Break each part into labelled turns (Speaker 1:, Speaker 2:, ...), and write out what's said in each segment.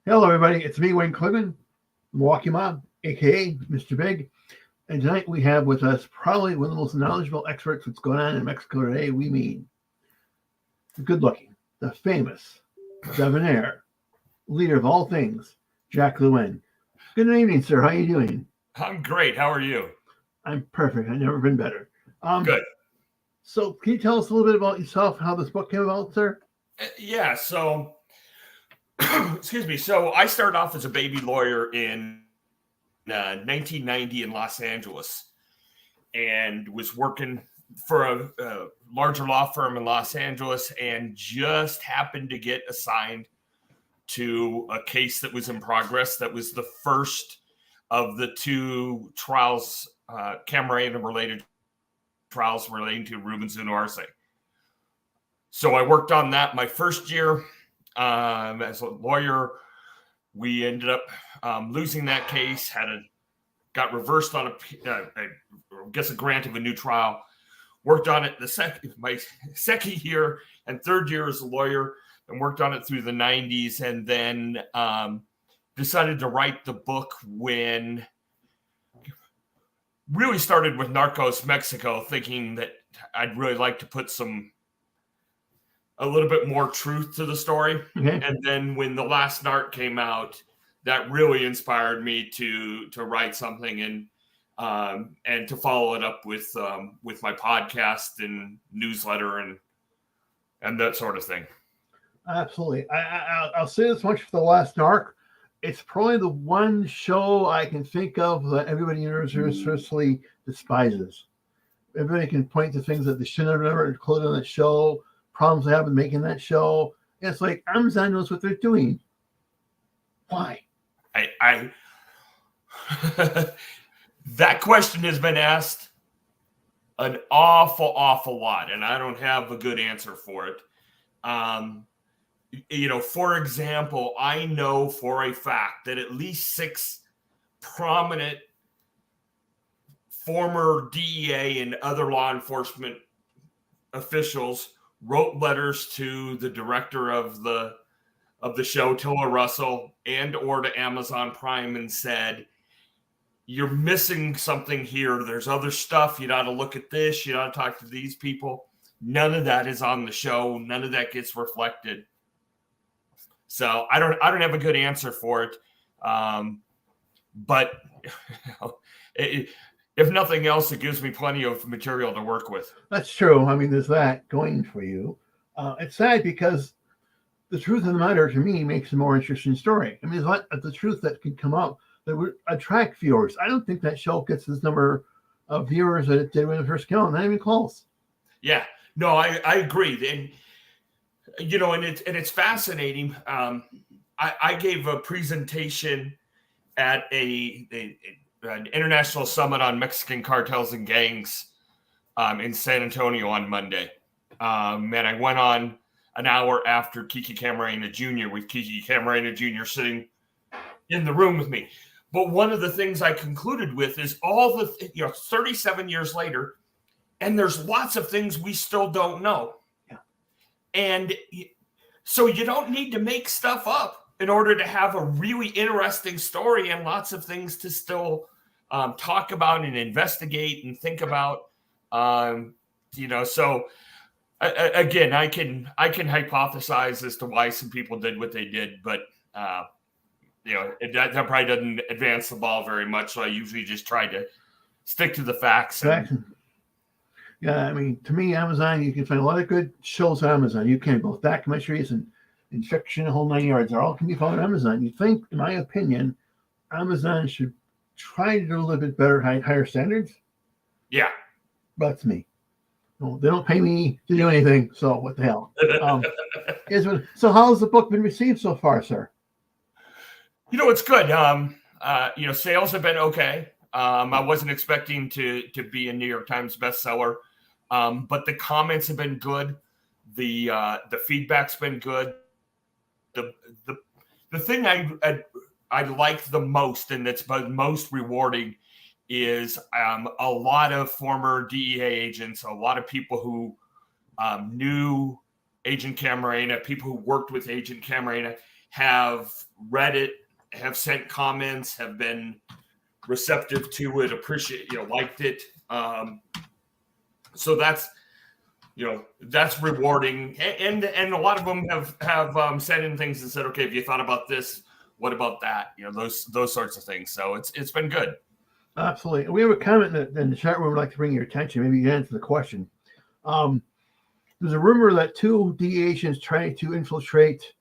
Speaker 1: Hello, everybody. It's me, Wayne Clement, Milwaukee Mob, aka Mr. Big. And tonight we have with us probably one of the most knowledgeable experts what's going on in Mexico today. We mean the good looking, the famous, debonair, leader of all things, Jack Luellen. Good evening, sir. How are you doing?
Speaker 2: I'm great. How are you?
Speaker 1: I'm perfect. I've never been better. Um,
Speaker 2: Good.
Speaker 1: so, can you tell us a little bit about yourself, how this book came about, sir?
Speaker 2: Yeah. So, excuse me. So, I started off as a baby lawyer in 1990 in Los Angeles and was working for a larger law firm in Los Angeles and just happened to get assigned to a case that was in progress. That was the first of the two trials, Camarena related trials relating to Ruben Zuno Arce. So I worked on that my first year as a lawyer. We ended up losing that case. Got reversed on a grant of a new trial. Worked on it my second year and third year as a lawyer, and worked on it through the 90s, and then decided to write the book when really started with Narcos Mexico, thinking that I'd really like to put a little bit more truth to the story.
Speaker 1: Okay.
Speaker 2: And then when The Last Narc came out, that really inspired me to write something and to follow it up with my podcast and newsletter and that sort of thing.
Speaker 1: Absolutely. I'll say this much for The Last Narc. It's probably the one show I can think of that everybody universally despises. Everybody can point to things that they shouldn't have ever included on that show, problems they have in making that show. And it's like Amazon knows what they're doing. Why?
Speaker 2: I that question has been asked an awful lot, and I don't have a good answer for it. For example, I know for a fact that at least 6 prominent former DEA and other law enforcement officials wrote letters to the director of the show, Tilla Russell, and or to Amazon Prime, and said, you're missing something here. There's other stuff. You ought to look at this. You ought to talk to these people. None of that is on the show. None of that gets reflected. So I don't have a good answer for it. But if nothing else, it gives me plenty of material to work with.
Speaker 1: That's true. I mean, there's that going for you. It's sad because the truth of the matter, to me, makes a more interesting story. I mean, there's a lot of the truth that can come out that would attract viewers. I don't think that show gets this number of viewers that it did when it first came out. Not even close.
Speaker 2: Yeah. No, I agree. And it's fascinating. I gave a presentation at an international summit on Mexican cartels and gangs in San Antonio on Monday. And I went on an hour after Kiki Camarena Jr. with Kiki Camarena Jr. sitting in the room with me. But one of the things I concluded with is 37 years later, and there's lots of things we still don't know.
Speaker 1: Yeah.
Speaker 2: And so you don't need to make stuff up in order to have a really interesting story and lots of things to still talk about and investigate and think about. So again, I can hypothesize as to why some people did what they did, but that probably doesn't advance the ball very much. So I usually just try to stick to the facts.
Speaker 1: Yeah, I mean, to me, Amazon, you can find a lot of good shows on Amazon. You can, both documentaries and fiction, the whole 9 yards. They all can be found on Amazon. You think, in my opinion, Amazon should try to do a little bit better, higher standards?
Speaker 2: Yeah.
Speaker 1: That's me. No, they don't pay me to do anything, so what the hell? So how has the book been received so far, sir?
Speaker 2: It's good. Sales have been okay. I wasn't expecting to be a New York Times bestseller, but the comments have been good. The feedback's been good. The thing I like the most, and that's most rewarding, is a lot of former DEA agents, a lot of people who knew Agent Camarena, people who worked with Agent Camarena, have read it, have sent comments, have been receptive to it, appreciate, liked it. So that's rewarding, and a lot of them have sent in things and said, okay, have you thought about this? What about that? Those sorts of things. So it's been good.
Speaker 1: Absolutely. We have a comment in the chat room I'd like to bring your attention. Maybe you can answer the question. There's a rumor that 2 DEA agents trying to infiltrate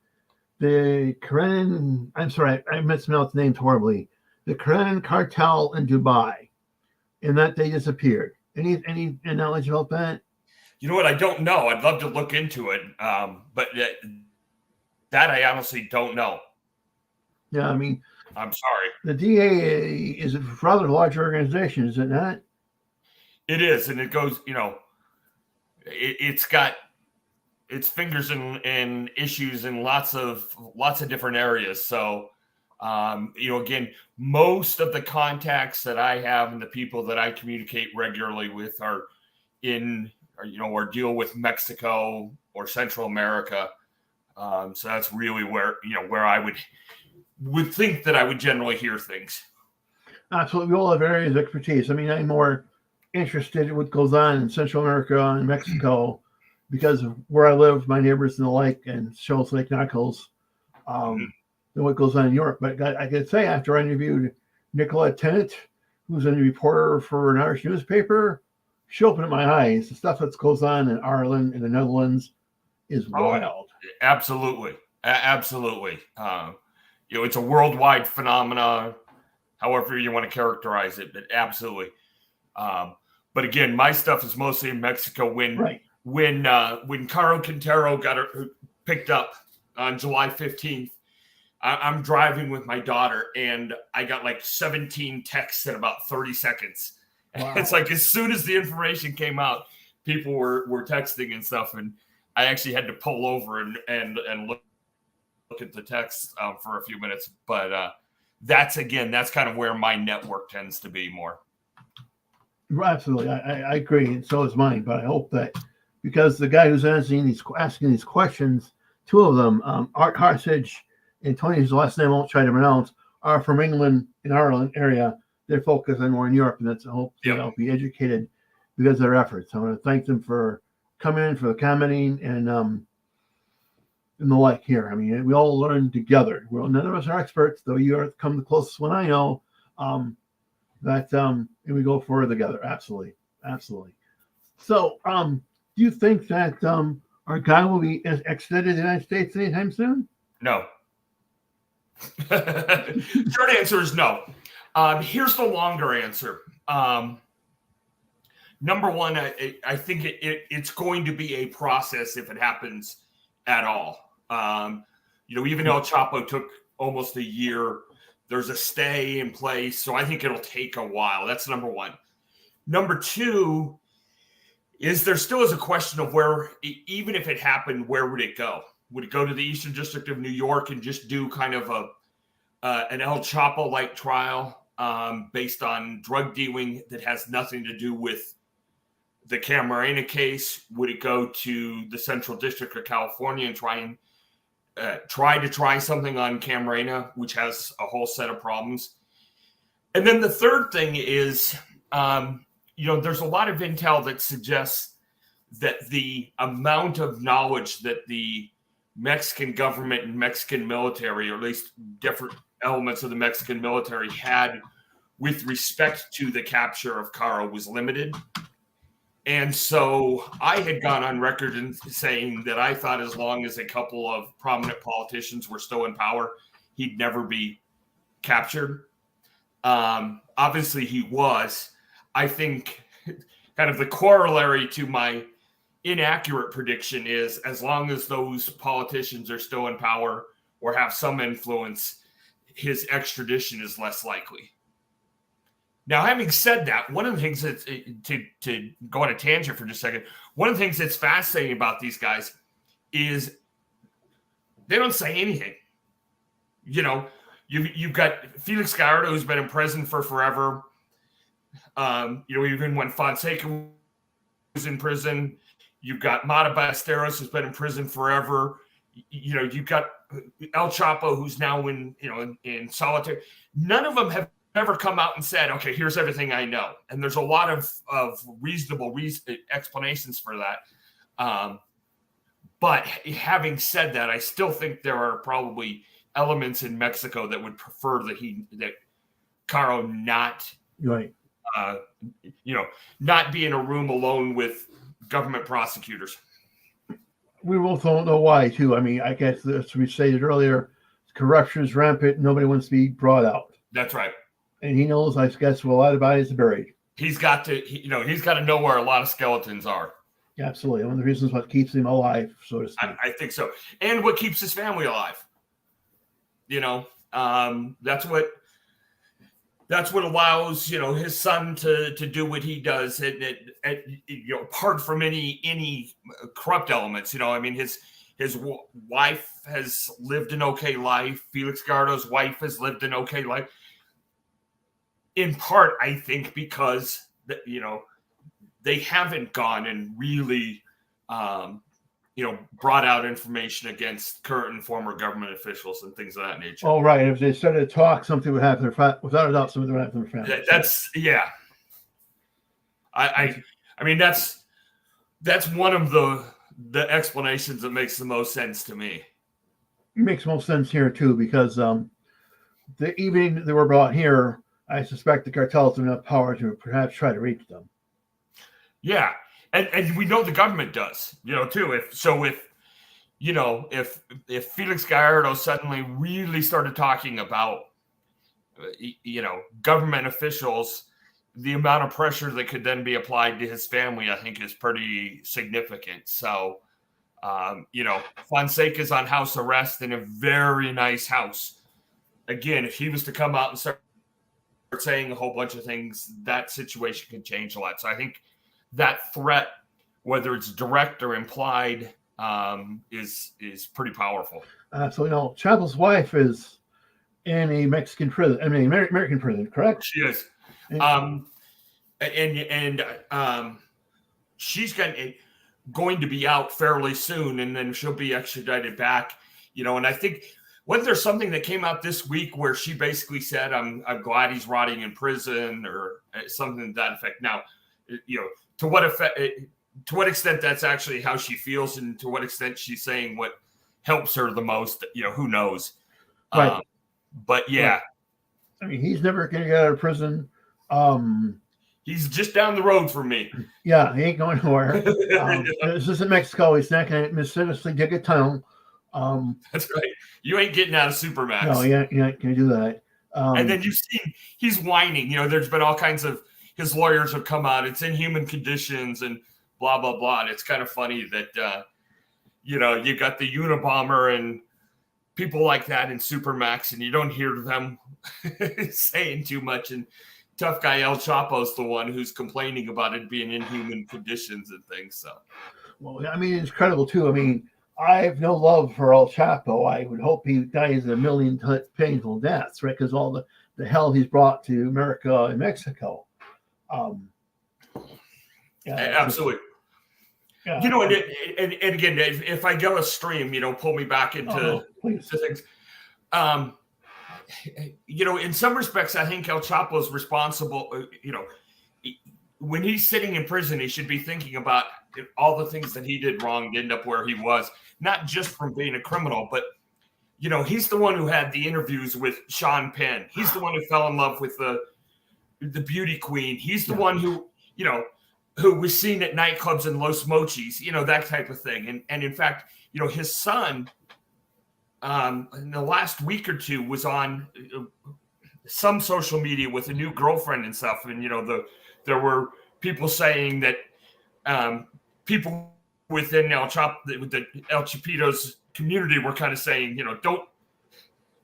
Speaker 1: the Karen. I'm sorry, I mispronounced the names horribly. The Karen cartel in Dubai, and that they disappeared. Any knowledge about that?
Speaker 2: You know what? I don't know. I'd love to look into it, but that I honestly don't know.
Speaker 1: Yeah, I mean,
Speaker 2: I'm sorry.
Speaker 1: The DA is a rather large organization, is it not?
Speaker 2: It is, and it goes. It's got its fingers in issues in lots of different areas. So, again, most of the contacts that I have and the people that I communicate regularly with are or deal with Mexico or Central America. So that's really where I would think that I would generally hear things.
Speaker 1: Absolutely. We all have areas of expertise. I mean, I'm more interested in what goes on in Central America and Mexico because of where I live, my neighbors and the like, and Shoals Lake Knuckles, than what goes on in Europe. But I could say after I interviewed Nicolette Tennant, who's a reporter for an Irish newspaper, she opened up my eyes. The stuff that goes on in Ireland and the Netherlands is wild.
Speaker 2: Absolutely. Absolutely. It's a worldwide phenomena, however you want to characterize it, but absolutely. But again, my stuff is mostly in Mexico. When Caro Quintero got picked up on July 15th, I'm driving with my daughter, and I got like 17 texts in about 30 seconds. Wow. It's like as soon as the information came out, people were texting and stuff, and I actually had to pull over and look at the text for a few minutes. But that's kind of where my network tends to be more.
Speaker 1: Absolutely. I agree. And so is mine. But I hope that because the guy who's asking these questions, 2 of them, Art Harsage and Tony, whose last name I won't try to pronounce, are from England and Ireland area. They're focused on more in Europe, and that's a hope they'll be educated because of their efforts. I want to thank them for coming in, for the commenting, and the like here. I mean, we all learn together. None of us are experts, though you are come the closest one I know. And we go forward together. Absolutely. So, do you think that our guy will be extradited to the United States anytime soon?
Speaker 2: No. Short answer is no. Here's the longer answer. Number one, I think it's going to be a process if it happens at all. Even El Chapo took almost a year. There's a stay in place, so I think it'll take a while. That's number one. Number two is there still is a question of where, even if it happened, where would it go? Would it go to the Eastern District of New York and just do kind of an El Chapo-like trial based on drug dealing that has nothing to do with the Camarena case? Would it go to the Central District of California and try something on Camarena, which has a whole set of problems? And then the third thing is, there's a lot of intel that suggests that the amount of knowledge that the Mexican government and Mexican military, or at least different elements of the Mexican military, had with respect to the capture of Caro was limited. And so I had gone on record in saying that I thought as long as a couple of prominent politicians were still in power, he'd never be captured. Obviously he was. I think kind of the corollary to my inaccurate prediction is as long as those politicians are still in power or have some influence, his extradition is less likely. Now, having said that, one of the things that to go on a tangent for just a second, one of the things that's fascinating about these guys is they don't say anything. You've got Felix Gallardo, who's been in prison for forever. Even when Fonseca was in prison, you've got Mata Ballesteros, who's been in prison forever. you've got El Chapo, who's now in solitary. None of them have ever come out and said, okay, here's everything I know. And there's a lot of reasonable explanations for that. But having said that, I still think there are probably elements in Mexico that would prefer that Caro not,
Speaker 1: Right.
Speaker 2: Not be in a room alone with government prosecutors.
Speaker 1: We both don't know why, too. I mean, I guess, as we stated earlier, corruption is rampant. Nobody wants to be brought out.
Speaker 2: That's right.
Speaker 1: And he knows, I guess, well, a lot of bodies are buried.
Speaker 2: He's got to know where a lot of skeletons are.
Speaker 1: Yeah, absolutely. One of the reasons what keeps him alive, so to speak.
Speaker 2: I think so. And what keeps his family alive. That's what allows, his son to do what he does, and apart from any corrupt elements. I mean, his wife has lived an okay life. Felix Gallardo's wife has lived an okay life. In part, I think, because they haven't gone and really, brought out information against current and former government officials and things of that nature.
Speaker 1: Oh, right. If they started to talk, something would happen. Without a doubt, something would happen to their family.
Speaker 2: That's yeah. I mean that's one of the explanations that makes the most sense to me.
Speaker 1: It makes most sense here too, because the evening they were brought here, I suspect the cartels have enough power to perhaps try to reach them.
Speaker 2: Yeah, and we know the government does, too. If Felix Gallardo suddenly really started talking about, government officials, the amount of pressure that could then be applied to his family, I think, is pretty significant. So, Fonseca's on house arrest in a very nice house. Again, if he was to come out and start saying a whole bunch of things, that situation could change a lot. So I think that threat, whether it's direct or implied, is pretty powerful.
Speaker 1: So Chapo's wife is in a Mexican prison. I mean, American prison, correct?
Speaker 2: She is. She's going to be out fairly soon, and then she'll be extradited back. And I think wasn't there something that came out this week where she basically said, "I'm glad he's rotting in prison," or something to that effect. Now, to what extent that's actually how she feels, and to what extent she's saying what helps her the most, who knows?
Speaker 1: Right.
Speaker 2: But yeah,
Speaker 1: right. I mean, he's never going to get out of prison.
Speaker 2: He's just down the road from me.
Speaker 1: Yeah, he ain't going nowhere. This isn't Mexico. He's not going to mysteriously dig a tunnel.
Speaker 2: That's right. You ain't getting out of Supermax.
Speaker 1: No, you ain't going to do that.
Speaker 2: And then you've seen he's whining. There's been all kinds of his lawyers have come out. It's inhuman conditions and blah blah blah. And it's kind of funny that you got the Unabomber and people like that in Supermax, and you don't hear them saying too much. And tough guy El Chapo's the one who's complaining about it being inhuman conditions and things. So,
Speaker 1: well, I mean, it's incredible too. I mean, I have no love for El Chapo. I would hope he dies a million painful deaths, right? Because all the hell he's brought to America and Mexico.
Speaker 2: Yeah, absolutely. Yeah. And again, if I go a stream, pull me back into things. In some respects, I think El Chapo is responsible. When he's sitting in prison, he should be thinking about all the things that he did wrong to end up where he was, not just from being a criminal, but, he's the one who had the interviews with Sean Penn. He's the one who fell in love with the beauty queen. He's the one who was seen at nightclubs in Los Mochis, that type of thing. And in fact, his son, in the last week or two was on some social media with a new girlfriend and stuff. And, there were people saying that people within El Chapito's community were kind of saying,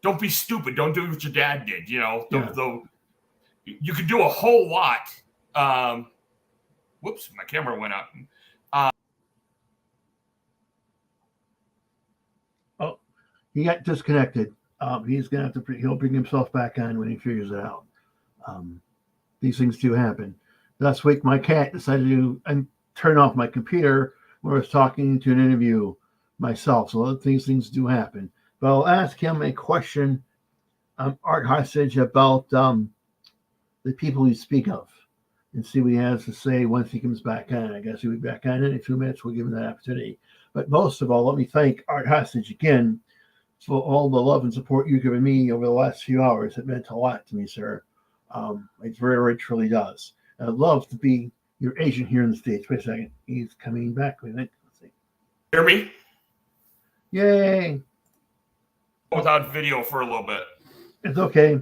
Speaker 2: don't be stupid. Don't do what your dad did. Though you could do a whole lot. Whoops, my camera went out.
Speaker 1: He got disconnected. He's going to he'll bring himself back on when he figures it out. These things do happen. Last week, my cat decided to turn off my computer when I was talking to an interview myself. So these things do happen. But I'll ask him a question, Art Hostage, about the people you speak of, and see what he has to say once he comes back on. I guess he'll be back on in a few minutes. We'll give him that opportunity. But most of all, let me thank Art Hostage again for all the love and support you've given me over the last few hours. It meant a lot to me, sir. It very truly does. I'd love to be your agent here in the States. Wait a second. He's coming back. I think. Let's see.
Speaker 2: Hear me?
Speaker 1: Yay.
Speaker 2: Without video for a little bit.
Speaker 1: It's okay.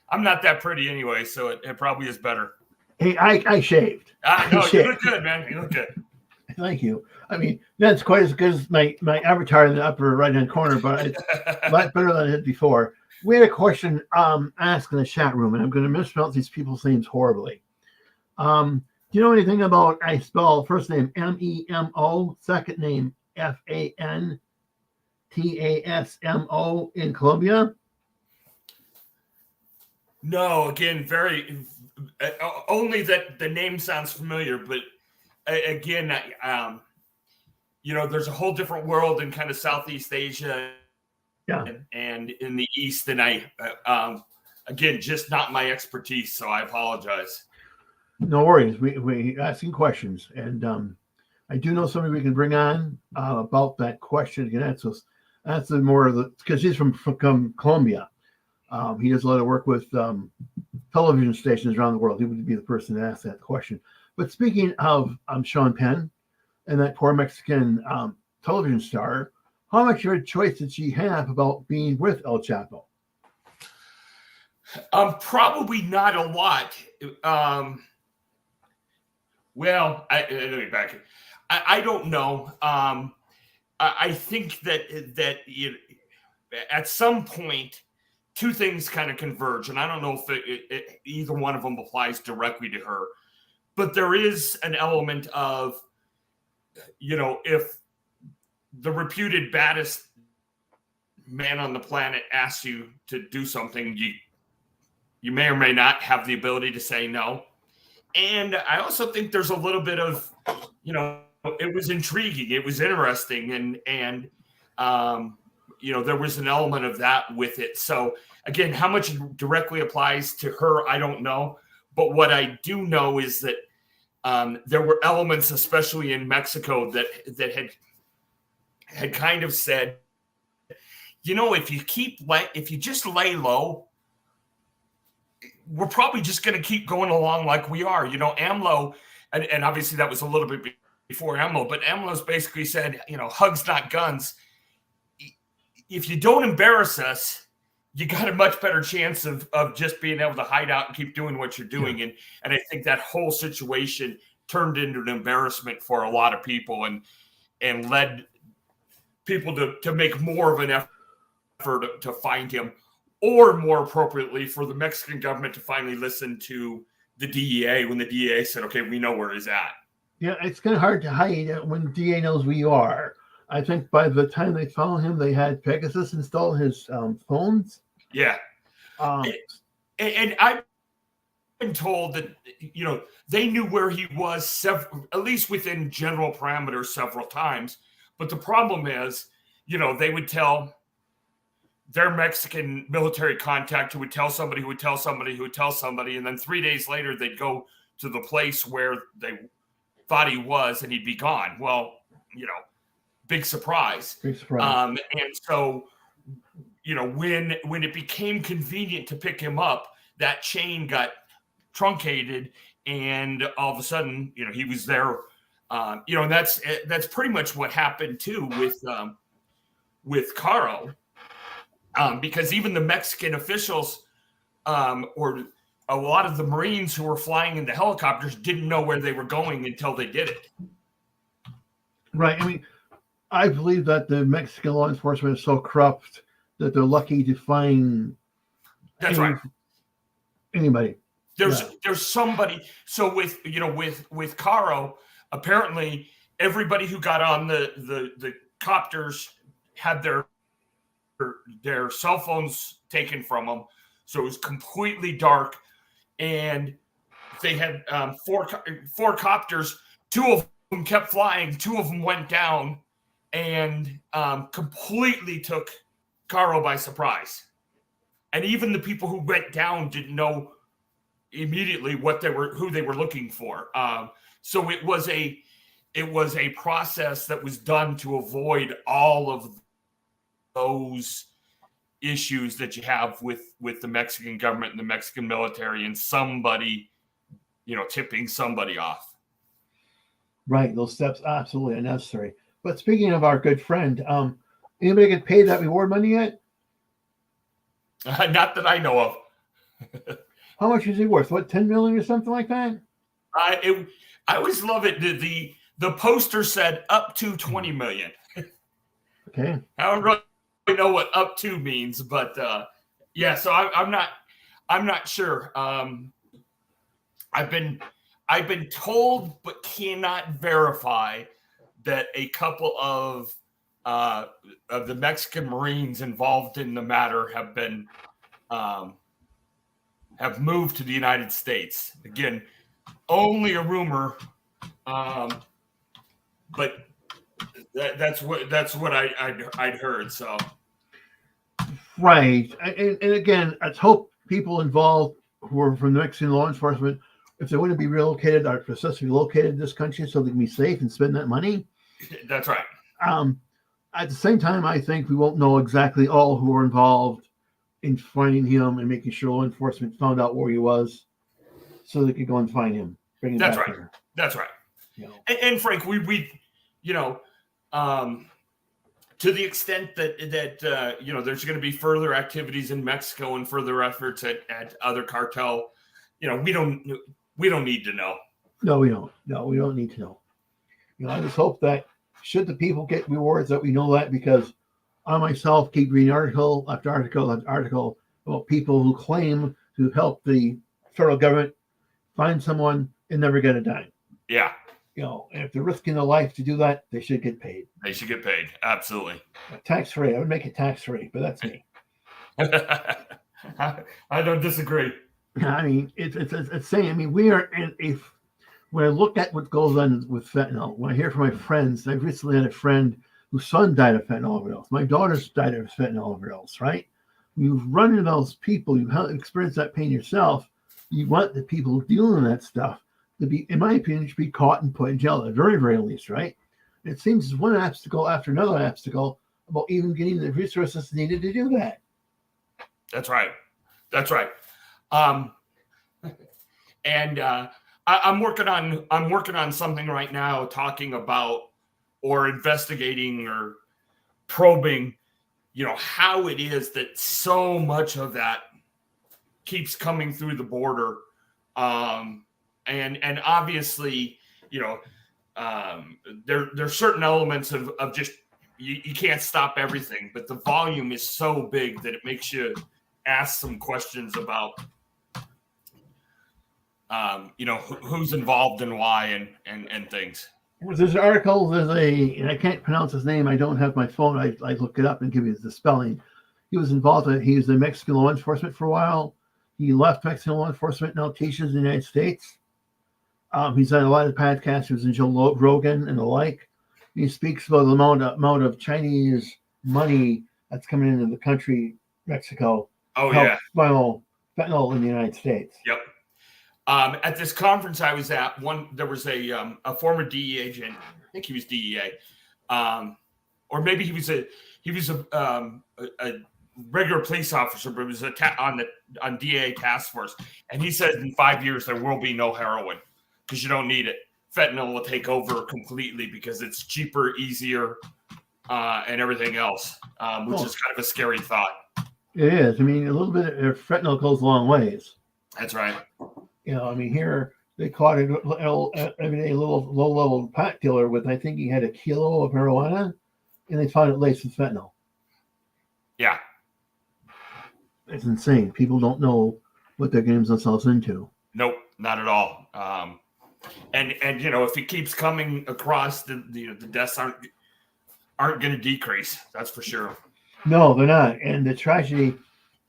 Speaker 2: I'm not that pretty anyway, so it probably is better.
Speaker 1: Hey, I shaved.
Speaker 2: No, you look good, man. You look good.
Speaker 1: Thank you. I mean, that's quite as good as my avatar in the upper right-hand corner, but it's a lot better than I did before. We had a question asked in the chat room, and I'm going to mispronounce these people's names horribly. Do you know anything about, I spell first name M-E-M-O, second name F-A-N-T-A-S-M-O in Colombia?
Speaker 2: No, again, only that the name sounds familiar, but again, there's a whole different world in kind of Southeast Asia, and in the East, and again, just not my expertise, so I apologize.
Speaker 1: No worries. We asking questions, and I do know somebody we can bring on about that question. Again, that's more of the, because he's from Colombia. He does a lot of work with television stations around the world. He would be the person to ask that question. But speaking of Sean Penn and that poor Mexican television star, how much of a choice did she have about being with El Chapo?
Speaker 2: Probably not a lot. Well, let me back it. I don't know. I think that at some point, two things kind of converge, and I don't know if either one of them applies directly to her, but there is an element of, if the reputed baddest man on the planet asks you to do something, you may or may not have the ability to say no. And I also think there's a little bit of, it was intriguing, it was interesting, and there was an element of that with it. So again, how much directly applies to her, I don't know. But what I do know is that there were elements, especially in Mexico, that had kind of said, if you just lay low, we're probably just going to keep going along like we are. AMLO, and obviously that was a little bit before AMLO, but AMLO's basically said, hugs, not guns. If you don't embarrass us, you got a much better chance of just being able to hide out and keep doing what you're doing. And I think that whole situation turned into an embarrassment for a lot of people and led people to make more of an effort to find him, or more appropriately for the Mexican government to finally listen to the DEA when the DEA said, okay, we know where he's at.
Speaker 1: Yeah, it's kind of hard to hide when the DEA knows where you are. I think by the time they found him, they had Pegasus install his phones.
Speaker 2: Yeah. And I've been told that, they knew where he was at least within general parameters several times. But the problem is, they would tell their Mexican military contact who would tell somebody, who would tell somebody, who would tell somebody. And then 3 days later, they'd go to the place where they thought he was and he'd be gone. Well, big surprise.
Speaker 1: Big surprise.
Speaker 2: And so, when it became convenient to pick him up, that chain got truncated, and all of a sudden, he was there. And that's pretty much what happened too with Caro, because even the Mexican officials, or a lot of the Marines who were flying in the helicopters, didn't know where they were going until they did it.
Speaker 1: Right. I mean, I believe that the Mexican law enforcement is so corrupt that they're lucky to find anybody.
Speaker 2: There's somebody. So with Caro, apparently everybody who got on the copters had their cell phones taken from them. So it was completely dark, and they had four copters. Two of them kept flying. Two of them went down. and completely took Caro by surprise. And even the people who went down didn't know immediately who they were looking for. So it was a process that was done to avoid all of those issues that you have with the Mexican government and the Mexican military and somebody, tipping somebody off.
Speaker 1: Right. Those steps absolutely are necessary. But speaking of our good friend, anybody get paid that reward money yet?
Speaker 2: Not that I know of.
Speaker 1: How much is he worth? What, 10 million or something like that?
Speaker 2: I always love it. The poster said up to 20 million.
Speaker 1: Okay.
Speaker 2: I don't really know what up to means, but yeah. So I'm not sure. I've been told, but cannot verify, that a couple of the Mexican Marines involved in the matter have moved to the United States. Again, only a rumor, but that's what I'd heard. So,
Speaker 1: right, and again, let's hope people involved who are from the Mexican law enforcement, if they want to be relocated, are successfully located in this country so they can be safe and spend that money.
Speaker 2: That's right.
Speaker 1: At the same time, I think we won't know exactly all who were involved in finding him and making sure law enforcement found out where he was, so they could go and find him. Bring him
Speaker 2: That's
Speaker 1: back
Speaker 2: right.
Speaker 1: here.
Speaker 2: That's right. And Frank, we to the extent that there's going to be further activities in Mexico and further efforts at other cartel, we don't need to know.
Speaker 1: No, we don't. No, we don't need to know. I just hope that should the people get rewards, that we know that, because I myself keep reading article after article after article about people who claim to help the federal government find someone and never get a dime.
Speaker 2: Yeah.
Speaker 1: And if they're risking their life to do that, they should get paid.
Speaker 2: They should get paid. Absolutely.
Speaker 1: Tax-free. I would make it tax-free, but that's me.
Speaker 2: I don't disagree.
Speaker 1: I mean, it's saying, I mean, we are in a, when I look at what goes on with fentanyl, when I hear from my friends, I've recently had a friend whose son died of fentanyl overdose. My daughter's died of fentanyl overdose, right? You've run into those people, you've experienced that pain yourself. You want the people dealing with that stuff to be, in my opinion, should be caught and put in jail at the very, very least, right? It seems there's one obstacle after another obstacle about even getting the resources needed to do that.
Speaker 2: That's right. That's right. And I'm working on something right now, talking about or investigating or probing, how it is that so much of that keeps coming through the border. And obviously, there's certain elements of just, you can't stop everything, but the volume is so big that it makes you ask some questions about, who's involved and why and things.
Speaker 1: There's an article, and I can't pronounce his name. I don't have my phone. I look it up and give you the spelling. He was involved. He was in Mexican law enforcement for a while. He left Mexican law enforcement, now teaches in the United States. He's on a lot of podcasts. He was in Joe Rogan and the like. He speaks about the amount of Chinese money that's coming into the country, Mexico.
Speaker 2: Oh, yeah.
Speaker 1: Fentanyl in the United States.
Speaker 2: Yep. At this conference I was at, there was a former DEA agent. I think he was DEA, or maybe he was a regular police officer, but it was on DEA task force. And he said in 5 years there will be no heroin because you don't need it. Fentanyl will take over completely because it's cheaper, easier, and everything else, which is kind of a scary thought.
Speaker 1: It is. I mean, a little bit of fentanyl goes a long ways.
Speaker 2: That's right.
Speaker 1: I mean, here they caught a low-level pot dealer with, I think he had a kilo of marijuana, and they found it laced with fentanyl.
Speaker 2: Yeah.
Speaker 1: It's insane. People don't know what they're getting themselves into.
Speaker 2: Nope, not at all. And if it keeps coming across, the deaths aren't going to decrease. That's for sure.
Speaker 1: No, they're not. And the tragedy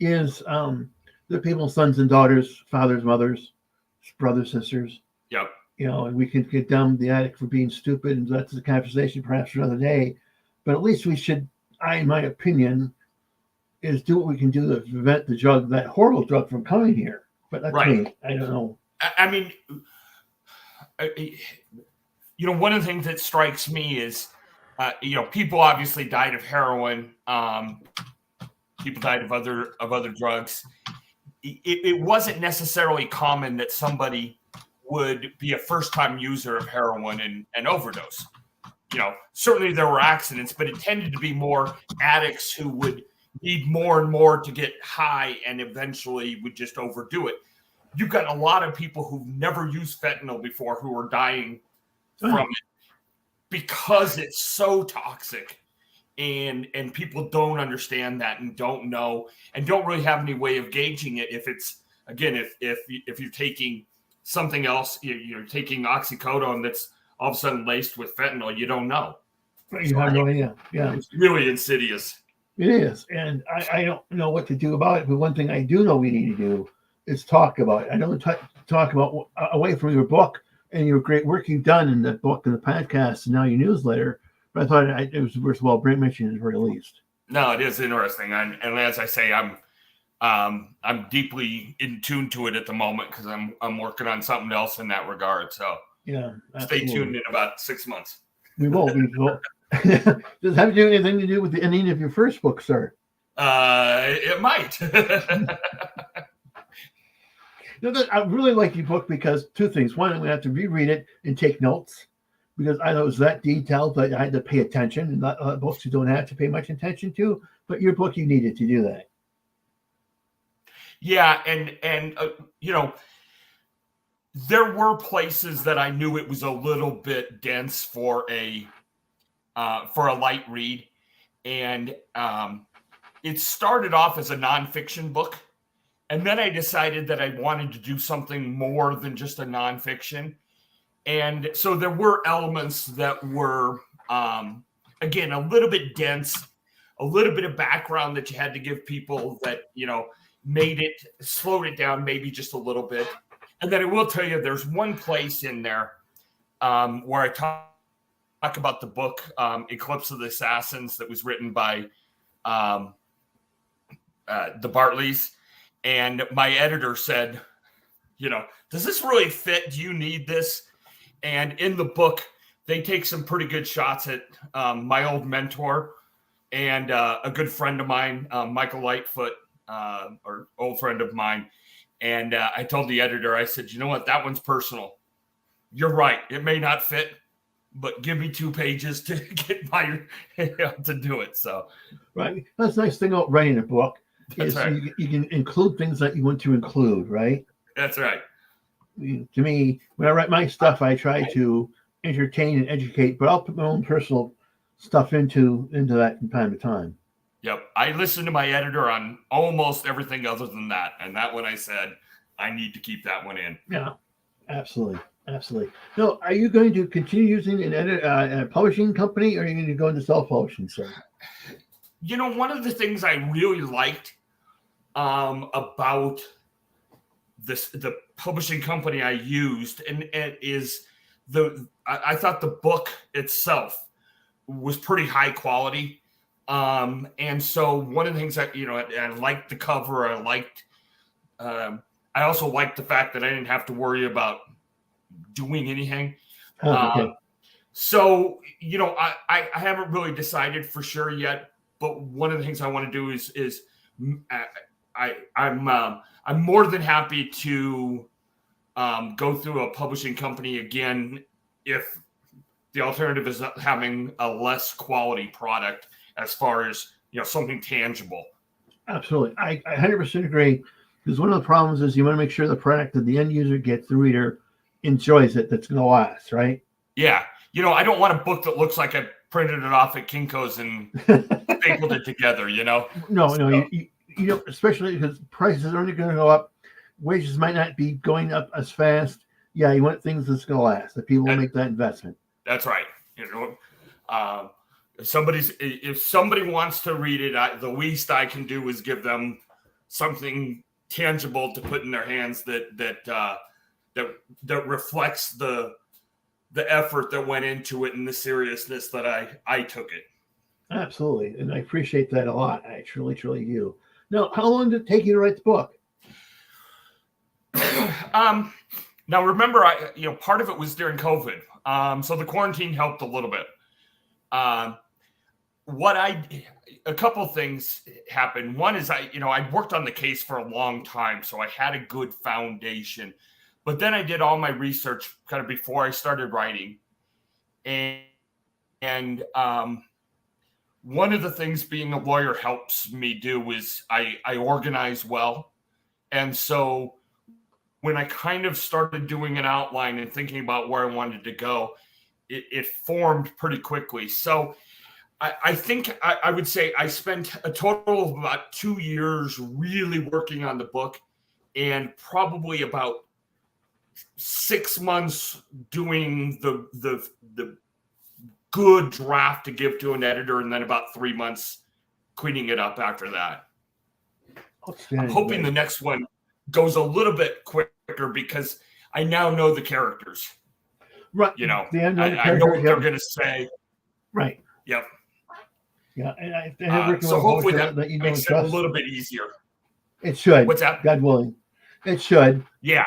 Speaker 1: is the people's sons and daughters, fathers, mothers, brothers, sisters.
Speaker 2: Yep.
Speaker 1: And we can condemn the addict for being stupid, and that's a conversation perhaps for another day. but at least we should, in my opinion, is do what we can do to prevent the drug, that horrible drug, from coming here. But that's
Speaker 2: Right.
Speaker 1: me. I don't know.
Speaker 2: I mean, one of the things that strikes me is, people obviously died of heroin. People died of other drugs. It wasn't necessarily common that somebody would be a first-time user of heroin and overdose. Certainly there were accidents, but it tended to be more addicts who would need more and more to get high and eventually would just overdo it. You've got a lot of people who've never used fentanyl before who are dying from it because it's so toxic, and people don't understand that and don't know and don't really have any way of gauging it. If it's, again, if you're taking something else, you're taking oxycodone that's all of a sudden laced with fentanyl, you don't know.
Speaker 1: You have no idea. Yeah,
Speaker 2: it's really insidious.
Speaker 1: It is, and I don't know what to do about it. But one thing I do know we need to do is talk about it. I don't talk about, away from your book and your great work you've done in the book and the podcast and now your newsletter. But I thought it was worthwhile mentioning at the very least.
Speaker 2: No, it is interesting, and as I say, I'm deeply in tune to it at the moment because I'm working on something else in that regard. So
Speaker 1: yeah,
Speaker 2: stay tuned in about 6 months.
Speaker 1: We will. Does it have to do anything to do with the ending of your first book, sir?
Speaker 2: It might.
Speaker 1: I really like your book because two things. One, I'm going to have to reread it and take notes because I know it was that detailed that I had to pay attention, and not books you don't have to pay much attention to. But your book, you needed to do that.
Speaker 2: Yeah, and there were places that I knew it was a little bit dense for a light read, and it started off as a nonfiction book, and then I decided that I wanted to do something more than just a nonfiction, and so there were elements that were again a little bit dense, a little bit of background that you had to give people that slowed it down maybe just a little bit. And then I will tell you, there's one place in there where I talk about the book Eclipse of the Assassins that was written by the Bartleys. And my editor said, does this really fit? Do you need this? And in the book, they take some pretty good shots at my old mentor and a good friend of mine, Michael Lightfoot, or old friend of mine. And I told the editor, I said, you know what? That one's personal. You're right. It may not fit, but give me 2 pages to get to do it. So,
Speaker 1: right. That's the nice thing about writing a book.
Speaker 2: That's right.
Speaker 1: You can include things that you want to include, right?
Speaker 2: That's right.
Speaker 1: To me, when I write my stuff, I try to entertain and educate, but I'll put my own personal stuff into that from time to time.
Speaker 2: Yep. I listened to my editor on almost everything other than that. And that one I said, I need to keep that one in.
Speaker 1: Yeah, absolutely. Absolutely. No, are you going to continue using a publishing company, or are you going to go into self-publishing, sir?
Speaker 2: One of the things I really liked about the publishing company I used, and it is I thought the book itself was pretty high quality. And so one of the things that, I liked the cover. I also liked the fact that I didn't have to worry about doing anything.
Speaker 1: Okay.
Speaker 2: So, I haven't really decided for sure yet, but one of the things I want to do is I'm more than happy to go through a publishing company again if the alternative is having a less quality product as far as something tangible.
Speaker 1: Absolutely, I 100% agree. Because one of the problems is you want to make sure the product that the end user gets, the reader enjoys it, that's going to last, right?
Speaker 2: Yeah, I don't want a book that looks like I printed it off at Kinko's and stapled it together.
Speaker 1: No, especially because prices are only going to go up. Wages might not be going up as fast. Yeah, you want things that's going to last, that people will make that investment.
Speaker 2: That's right. If somebody wants to read it, the least I can do is give them something tangible to put in their hands that reflects the effort that went into it and the seriousness that I took it.
Speaker 1: Absolutely. And I appreciate that a lot. I truly, truly do. Now, how long did it take you to write the book?
Speaker 2: Now remember, part of it was during COVID, so the quarantine helped a little bit. Um, a couple of things happened. One is I'd worked on the case for a long time, so I had a good foundation. But then I did all my research kind of before I started writing, and one of the things being a lawyer helps me do is I organize well, and so when I kind of started doing an outline and thinking about where I wanted to go, it formed pretty quickly. So I think I would say I spent a total of about 2 years really working on the book, and probably about 6 months doing the good draft to give to an editor, and then about 3 months cleaning it up after that. I'm hoping the next one goes a little bit quicker because I now know the characters.
Speaker 1: Right.
Speaker 2: I know what they're going to say.
Speaker 1: Right.
Speaker 2: Yep.
Speaker 1: Yeah. And
Speaker 2: so hopefully that makes it a little bit easier.
Speaker 1: It should.
Speaker 2: What's that?
Speaker 1: God willing. It should.
Speaker 2: Yeah,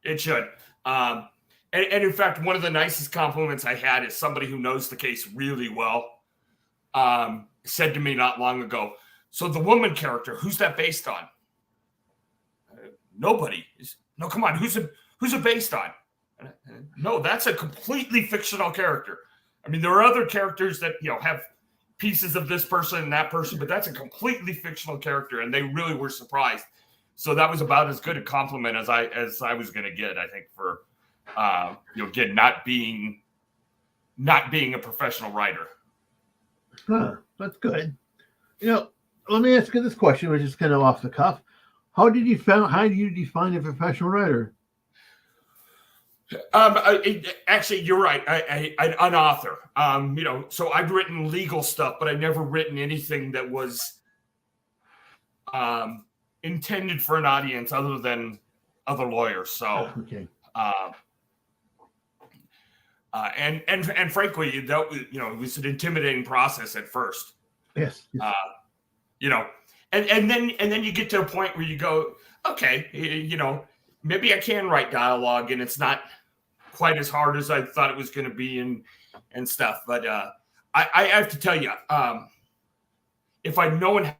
Speaker 2: it should. And in fact, one of the nicest compliments I had is somebody who knows the case really well said to me not long ago, so the woman character, who's that based on? Nobody. No, come on. Who's it based on? No, that's a completely fictional character. I mean, there are other characters that have pieces of this person and that person, but that's a completely fictional character, and they really were surprised. So that was about as good a compliment as I was going to get, I think, for again, not being a professional writer.
Speaker 1: Huh, that's good. Let me ask you this question, which is kind of off the cuff. How do you define a professional writer?
Speaker 2: Actually, you're right. An author. So I've written legal stuff, but I've never written anything that was intended for an audience other than other lawyers. So,
Speaker 1: okay.
Speaker 2: And frankly, it was an intimidating process at first.
Speaker 1: Yes.
Speaker 2: And then you get to a point where you go, okay, maybe I can write dialogue, and it's not quite as hard as I thought it was going to be, and stuff. But I have to tell you, if I'd known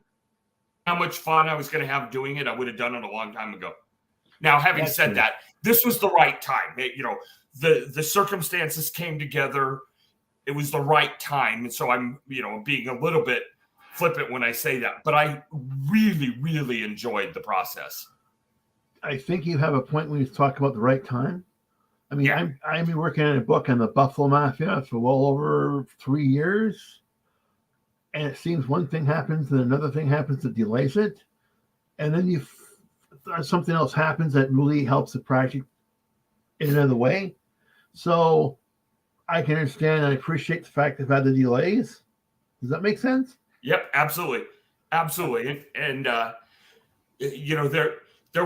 Speaker 2: how much fun I was going to have doing it, I would have done it a long time ago. Now, having said that, this was the right time. The circumstances came together. It was the right time, and so I'm being a little bit flippant when I say that, but I really, really enjoyed the process.
Speaker 1: I think you have a point when you talk about the right time. I mean, yeah. I've been working on a book on the Buffalo Mafia for well over 3 years, and it seems one thing happens and another thing happens that delays it, and then something else happens that really helps the project in another way. So I can understand and I appreciate the fact they've had the delays. Does that make sense?
Speaker 2: Yep, absolutely. And there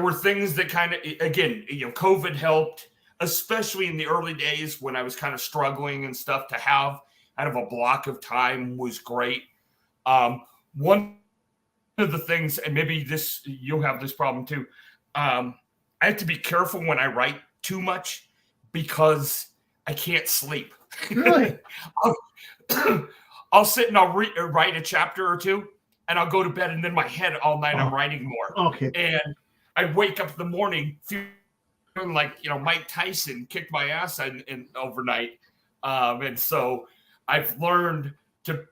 Speaker 2: were things that kind of, again, COVID helped, especially in the early days when I was kind of struggling and stuff. To have out of a block of time was great. One of the things, and maybe you'll have this problem too, I have to be careful when I write too much because I can't sleep.
Speaker 1: Really?
Speaker 2: I'll sit and I'll write a chapter or two, and I'll go to bed, and then my head all night I'm writing more.
Speaker 1: Okay.
Speaker 2: And I wake up in the morning feeling like Mike Tyson kicked my ass in overnight, and so I've learned to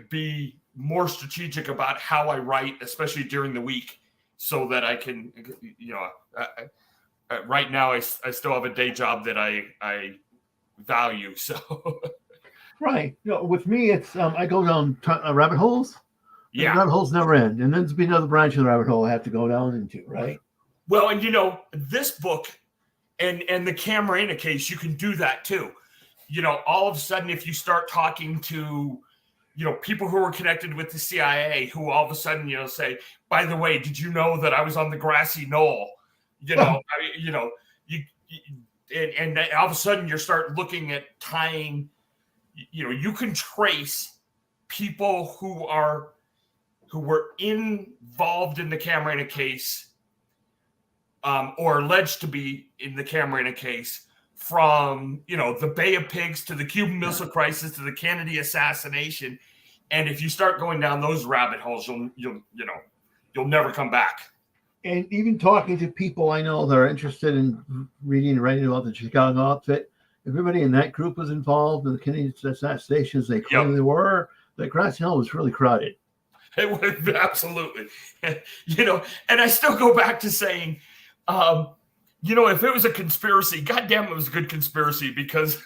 Speaker 2: be more strategic about how I write, especially during the week, so that I can right now I still have a day job that I value. So.
Speaker 1: Right. With me, it's I go down rabbit holes.
Speaker 2: Yeah.
Speaker 1: Rabbit holes never end. And then there's be another branch of the rabbit hole I have to go down into, right?
Speaker 2: Well, and this book and the Camarena case, you can do that too. All of a sudden, if you start talking to, people who are connected with the CIA, who all of a sudden, say, by the way, did you know that I was on the grassy knoll? And all of a sudden you start looking at tying, you can trace people who were involved in the Camarena case, or alleged to be in the Camarena case, from the Bay of Pigs to the Cuban Missile Crisis to the Kennedy assassination. And if you start going down those rabbit holes, you'll never come back.
Speaker 1: And even talking to people I know that are interested in reading and writing about the Chicago outfit, everybody in that group was involved in the Kennedy assassination, as they claimed they were. The Grassy Hill was really crowded.
Speaker 2: It was absolutely, and I still go back to saying, if it was a conspiracy, goddamn, it was a good conspiracy, because,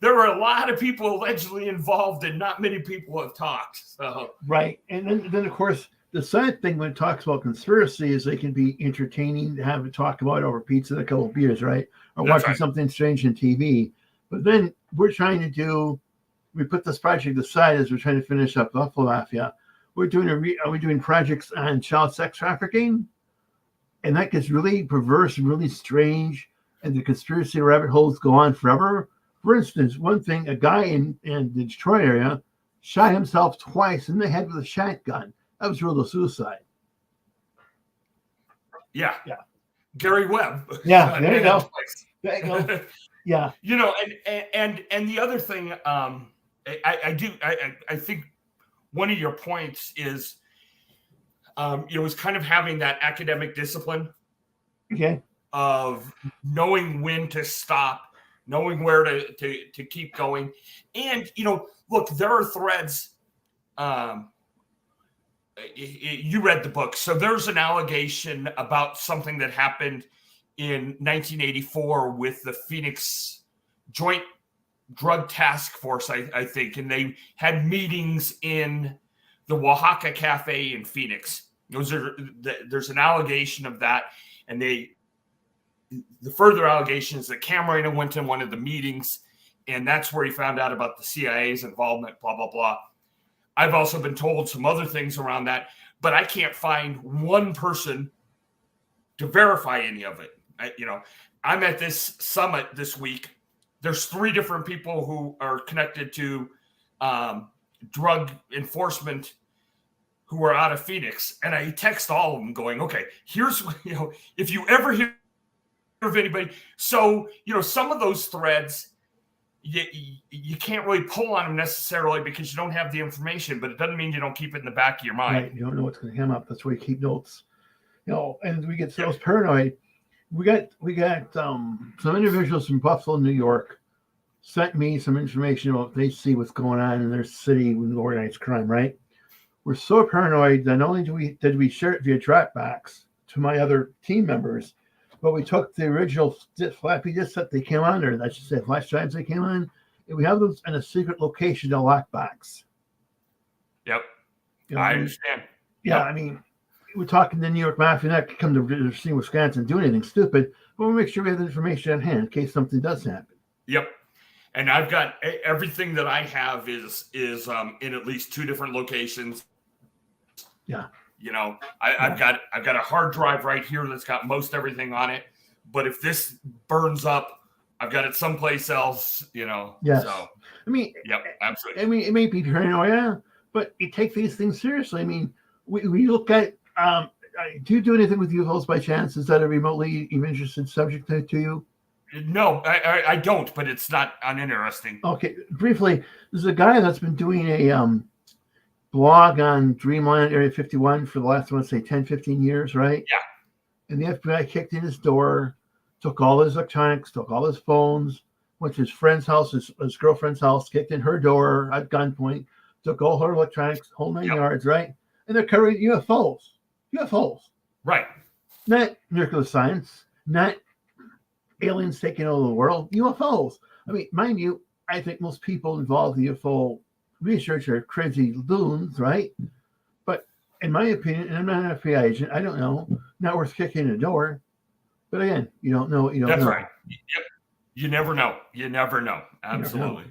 Speaker 2: there were a lot of people allegedly involved and not many people have talked. So.
Speaker 1: Right. And then, of course, the sad thing when it talks about conspiracy is they can be entertaining to have a talk about over pizza and a couple of beers, right? Or
Speaker 2: That's
Speaker 1: watching
Speaker 2: right.
Speaker 1: something strange on TV. But then we put this project aside as we're trying to finish up Buffalo Mafia. We're doing projects on child sex trafficking. And that gets really perverse and really strange. And the conspiracy rabbit holes go on forever. For instance, one thing, a guy in the Detroit area shot himself twice in the head with a shotgun. That was really a suicide.
Speaker 2: Yeah. Gary Webb.
Speaker 1: Yeah, there you go. There you go. Yeah.
Speaker 2: And the other thing, I think one of your points is, is kind of having that academic discipline.
Speaker 1: Okay.
Speaker 2: Of knowing when to stop, knowing where to keep going. And, look, there are threads. You read the book. So there's an allegation about something that happened in 1984 with the Phoenix Joint Drug Task Force, I think. And they had meetings in the Oaxaca Cafe in Phoenix. There's an allegation of that. And the further allegation is that Camarena went to one of the meetings, and that's where he found out about the CIA's involvement, blah, blah, blah. I've also been told some other things around that, but I can't find one person to verify any of it. I'm at this summit this week. There's 3 different people who are connected to drug enforcement who are out of Phoenix, and I text all of them going, okay, here's, if you ever hear of anybody. So, some of those threads, you can't really pull on them necessarily because you don't have the information, but it doesn't mean you don't keep it in the back of your mind.
Speaker 1: Right. You don't know what's going to come up. That's why you keep notes. And we get so paranoid. We got some individuals from Buffalo, New York, sent me some information about they see what's going on in their city with organized crime, right? We're so paranoid that not only did we share it via Dropbox to my other team members, but we took the original floppy disks that they came on, or I should say flash drives they came on, and we have those in a secret location in a lockbox.
Speaker 2: Yep. I understand.
Speaker 1: Yeah, I mean, we're talking the New York Mafia, not to come to see Wisconsin and do anything stupid, but we'll make sure we have the information on hand in case something does happen.
Speaker 2: Yep. And I've got everything that I have is in at least 2 different locations.
Speaker 1: Yeah.
Speaker 2: I've got a hard drive right here that's got most everything on it. But if this burns up, I've got it someplace else,
Speaker 1: Yes.
Speaker 2: So,
Speaker 1: I mean,
Speaker 2: yep, absolutely.
Speaker 1: I mean, it may be paranoia, but you take these things seriously. I mean, we look at, do you do anything with UFOs by chance? Is that a remotely even interested subject to you?
Speaker 2: No, I don't, but it's not uninteresting.
Speaker 1: Okay, briefly, there's a guy that's been doing a blog on Dreamland Area 51 for the last, I want to say, 10, 15 years, right?
Speaker 2: Yeah.
Speaker 1: And the FBI kicked in his door, took all his electronics, took all his phones, went to his friend's house, his girlfriend's house, kicked in her door at gunpoint, took all her electronics, whole 9 yards, right? And they're covering UFOs.
Speaker 2: Right.
Speaker 1: Not nuclear science, not aliens taking over the world, UFOs. I mean, mind you, I think most people involved in UFO research are crazy loons, right? But in my opinion, and I'm not an FBI agent, I don't know, not worth kicking the door. But again, you don't know what you don't know.
Speaker 2: That's right. Yep. You never know. You never know. Absolutely.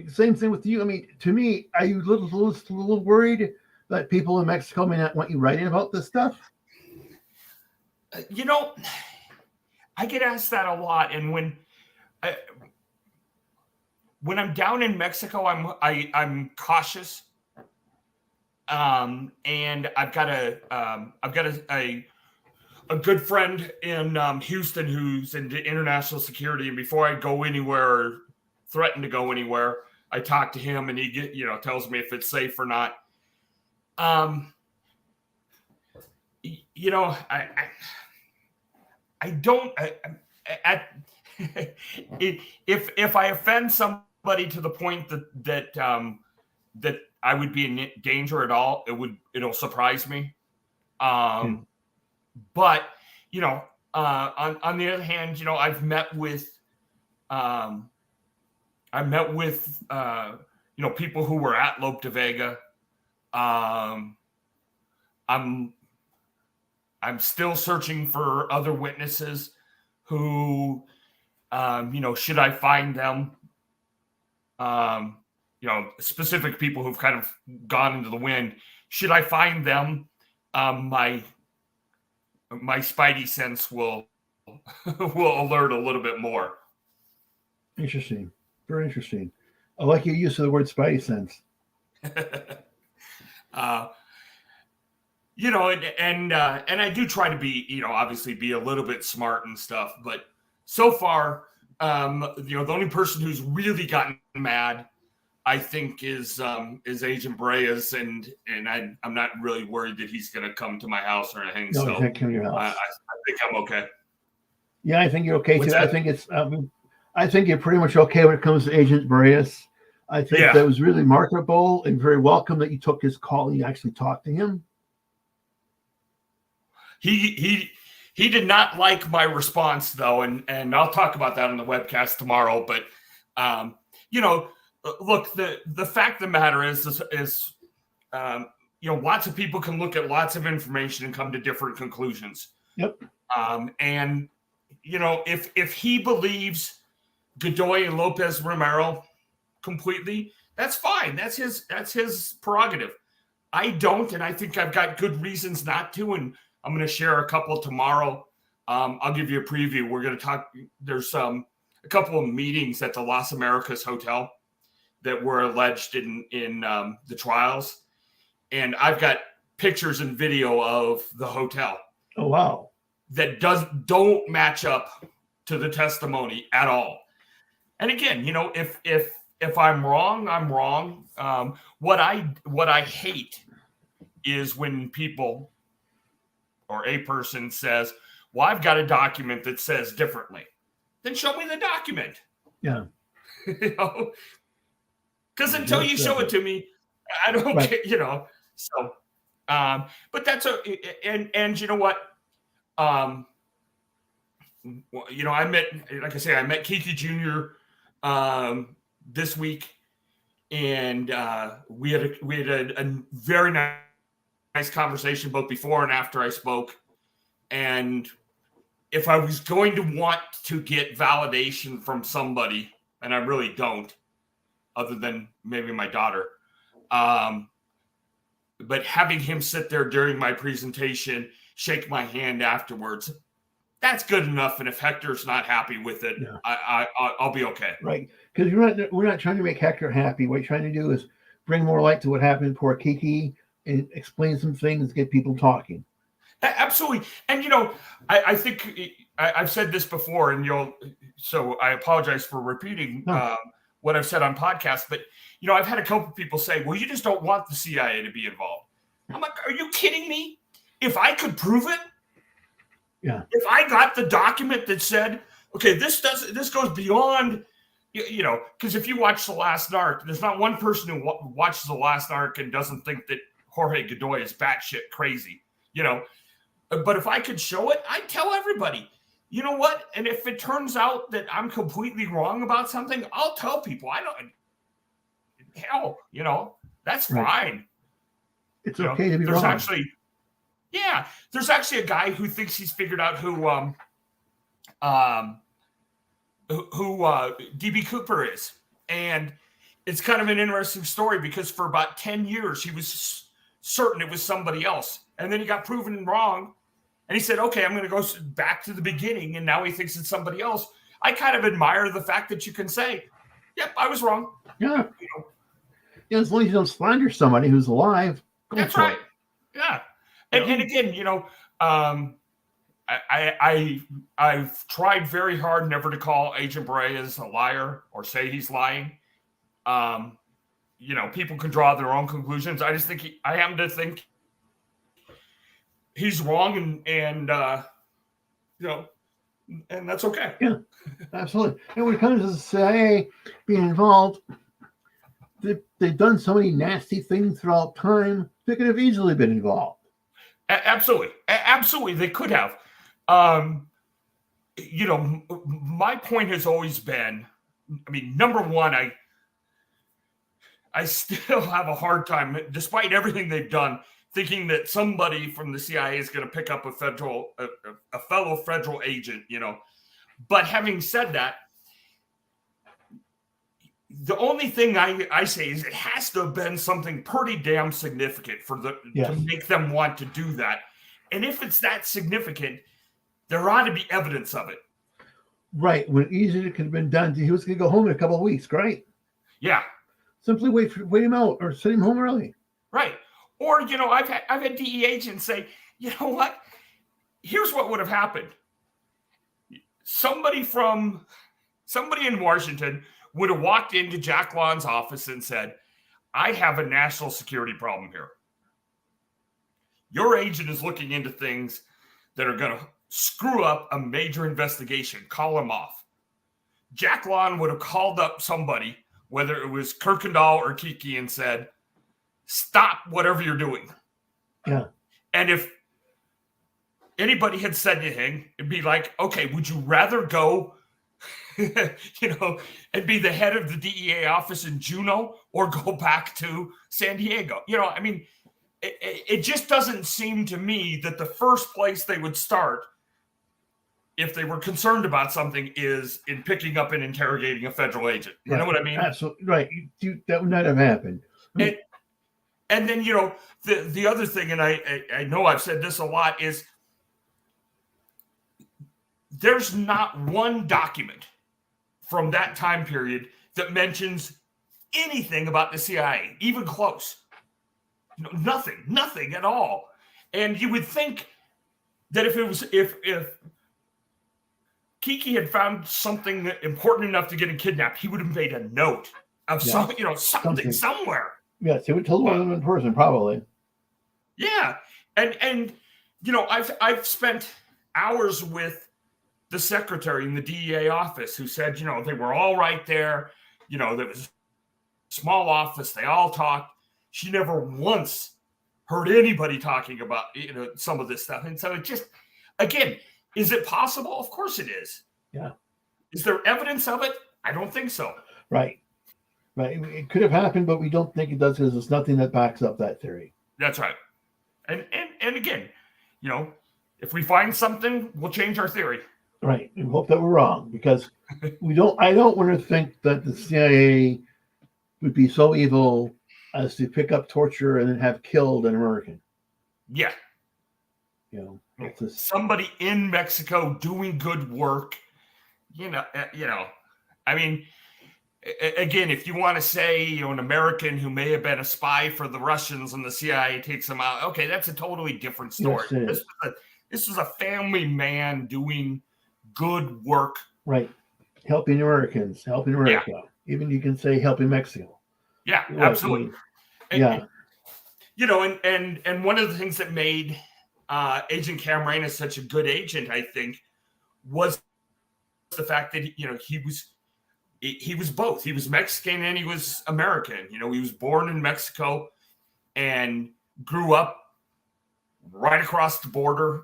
Speaker 1: Same thing with you. I mean, to me, are you a little worried that people in Mexico may not want you writing about this stuff?
Speaker 2: I get asked that a lot. And when I'm down in Mexico, I'm cautious. And I've got a good friend in Houston who's into international security, and before I go anywhere or threaten to go anywhere, I talk to him, and he tells me if it's safe or not. I don't. If I offend somebody to the point that I would be in danger at all, it'll surprise me. But on the other hand, I've met with people who were at Lope de Vega. I'm still searching for other witnesses who, should I find them, specific people who've kind of gone into the wind, should I find them, my spidey sense will alert a little bit more.
Speaker 1: Interesting. Very interesting. I like your use of the word spidey sense.
Speaker 2: And I do try to be, obviously be a little bit smart and stuff, but so far, the only person who's really gotten mad, I think, is Agent Breas, and I'm not really worried that he's going to come to my house or anything.
Speaker 1: No,
Speaker 2: so
Speaker 1: he can't come to your house.
Speaker 2: I think I'm okay.
Speaker 1: Yeah, I think you're okay
Speaker 2: What's
Speaker 1: too.
Speaker 2: that?
Speaker 1: I think you're pretty much okay when it comes to Agent Breas. I think that was really marketable and very welcome that you took his call and you actually talked to him.
Speaker 2: He did not like my response though, and I'll talk about that on the webcast tomorrow. But look, the fact of the matter is lots of people can look at lots of information and come to different conclusions.
Speaker 1: Yep.
Speaker 2: And if he believes Godoy and Lopez Romero completely, that's fine. That's his prerogative. I don't, and I think I've got good reasons not to, and I'm going to share a couple tomorrow. I'll give you a preview. We're going to talk. There's a couple of meetings at the Las Americas Hotel that were alleged in the trials, and I've got pictures and video of the hotel.
Speaker 1: Oh wow!
Speaker 2: That don't match up to the testimony at all. And again, if I'm wrong, I'm wrong. What I hate is when people or a person says, well, I've got a document that says differently. Then show me the document.
Speaker 1: Yeah.
Speaker 2: Because until you show it to me, I don't care, So, but that's and you know what? I met Kiki Jr. This week, and we had a very nice conversation both before and after I spoke. And if I was going to want to get validation from somebody, and I really don't, other than maybe my daughter, but having him sit there during my presentation, shake my hand afterwards, that's good enough. And if Hector's not happy with it, I'll be okay.
Speaker 1: Right. Because we're not trying to make Hector happy. What we're trying to do is bring more light to what happened to poor Kiki and explain some things, get people talking.
Speaker 2: Absolutely. And, I think I've said this before, and so I apologize for repeating what I've said on podcasts, but, I've had a couple of people say, well, you just don't want the CIA to be involved. I'm like, are you kidding me? If I could prove it, if I got the document that said, okay, this goes beyond, because if you watch The Last Narc, there's not one person who watches The Last Narc and doesn't think that Jorge Godoy is batshit crazy, But if I could show it, I'd tell everybody. You know what? And if it turns out that I'm completely wrong about something, I'll tell people. That's fine.
Speaker 1: It's okay to be wrong.
Speaker 2: There's actually a guy who thinks he's figured out who DB Cooper is. And it's kind of an interesting story because for about 10 years, he was certain it was somebody else. And then he got proven wrong. And he said, okay, I'm going to go back to the beginning. And now he thinks it's somebody else. I kind of admire the fact that you can say, Yep, I was wrong.
Speaker 1: Yeah.
Speaker 2: You know,
Speaker 1: As long as you don't slander somebody who's alive, go
Speaker 2: that's
Speaker 1: for
Speaker 2: right.
Speaker 1: it.
Speaker 2: Yeah.
Speaker 1: You
Speaker 2: And
Speaker 1: know?
Speaker 2: again, um, I've tried very hard never to call Agent Boreas a liar or say he's lying. Um, people can draw their own conclusions. I just think I happen to think he's wrong, and you know, and that's okay.
Speaker 1: Yeah, absolutely. And when it comes to the CIA being involved, they've done so many nasty things throughout time. They could have easily been involved.
Speaker 2: Absolutely, absolutely, they could have. Um, my point has always been, I mean, number one, I still have a hard time, despite everything they've done, thinking that somebody from the CIA is going to pick up a fellow federal agent. But having said that, the only thing I say is it has to have been something pretty damn significant
Speaker 1: Yes.
Speaker 2: to make them want to do that. And if it's that significant, there ought to be evidence of it.
Speaker 1: Right. When easily it could have been done, he was going to go home in a couple of weeks, right?
Speaker 2: Yeah.
Speaker 1: Simply wait him out or send him home early.
Speaker 2: Right. Or, I've had DE agents say, you know what? Here's what would have happened. Somebody in Washington would have walked into Jack Lawn's office and said, I have a national security problem here. Your agent is looking into things that are going to screw up a major investigation. Call him off. Jack Lawn would have called up somebody, whether it was Kirkendall or Kiki, and said, stop whatever you're doing.
Speaker 1: Yeah.
Speaker 2: And if anybody had said anything, it'd be like, okay, would you rather go, and be the head of the DEA office in Juneau or go back to San Diego? I mean, it just doesn't seem to me that the first place they would start if they were concerned about something is in picking up and interrogating a federal agent. You know what I mean?
Speaker 1: Absolutely. Right. That would not have happened.
Speaker 2: And then, the other thing, and I know I've said this a lot, is there's not one document from that time period that mentions anything about the CIA, even close. Nothing at all. And you would think that if Kiki had found something important enough to get him kidnapped, he would have made a note of something somewhere.
Speaker 1: Yes, he would tell one of them in person, probably.
Speaker 2: Yeah, and I've spent hours with the secretary in the DEA office who said, they were all right there. There was a small office. They all talked. She never once heard anybody talking about, some of this stuff. And so it just, again, is it possible? Of course it is.
Speaker 1: Yeah.
Speaker 2: Is there evidence of it? I don't think so.
Speaker 1: Right. It could have happened, but we don't think it does because there's nothing that backs up that theory.
Speaker 2: That's right. And again, if we find something, we'll change our theory.
Speaker 1: Right. We hope that we're wrong because I don't want to think that the CIA would be so evil as to pick up torture and then have killed an American.
Speaker 2: Yeah. Somebody in Mexico doing good work. I mean, again, if you want to say, an American who may have been a spy for the Russians and the CIA takes him out, okay, that's a totally different story.
Speaker 1: Yes,
Speaker 2: this was a family man doing good work.
Speaker 1: Right. Helping Americans, helping America. Yeah. Even you can say helping Mexico.
Speaker 2: Yeah, absolutely.
Speaker 1: Yeah.
Speaker 2: And one of the things that made Agent Camarena such a good agent, I think, was the fact that he was both. He was Mexican and he was American. He was born in Mexico and grew up right across the border.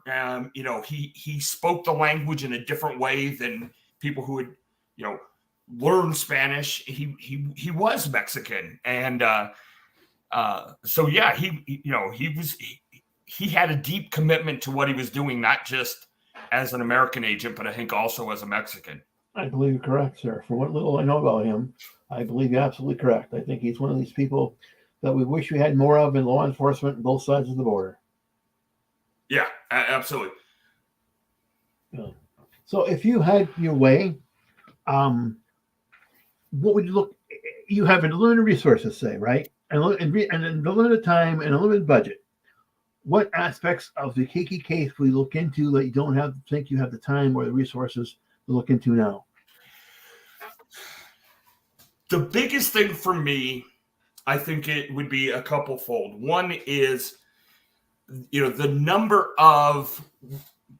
Speaker 2: He spoke the language in a different way than people who had, learned Spanish. He was Mexican, and so yeah, he had a deep commitment to what he was doing, not just as an American agent, but I think also as a Mexican.
Speaker 1: I believe you're correct, sir. For what little I know about him, I believe you're absolutely correct. I think he's one of these people that we wish we had more of in law enforcement on both sides of the border.
Speaker 2: Yeah, absolutely.
Speaker 1: So if you had your way, what would you look? You have unlimited resources, say, right? And an unlimited time and unlimited budget. What aspects of the Kiki case will you look into that you don't have think you have the time or the resources to look into now?
Speaker 2: The biggest thing for me, I think it would be a couple fold. One is, the number of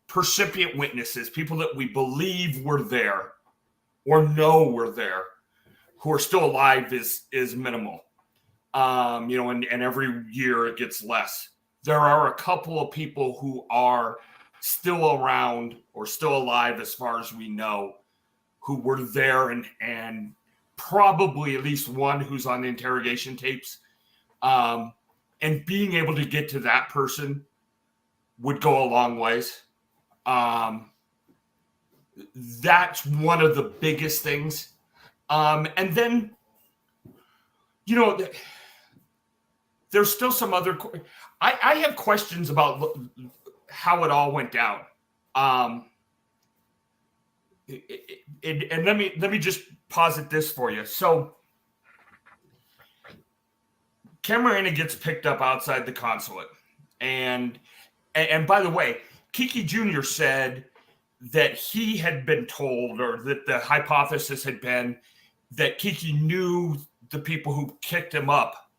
Speaker 2: percipient witnesses, people that we believe were there or know were there, who are still alive is minimal. And every year it gets less. There are a couple of people who are still around or still alive, as far as we know, who were there, and probably at least one who's on the interrogation tapes. And being able to get to that person would go a long ways. That's one of the biggest things. And then, there's still some other. I have questions about how it all went down. And let me just posit this for you. So, Camarena gets picked up outside the consulate, and by the way, Kiki Jr. said that he had been told, or that the hypothesis had been, that Kiki knew the people who kicked him up,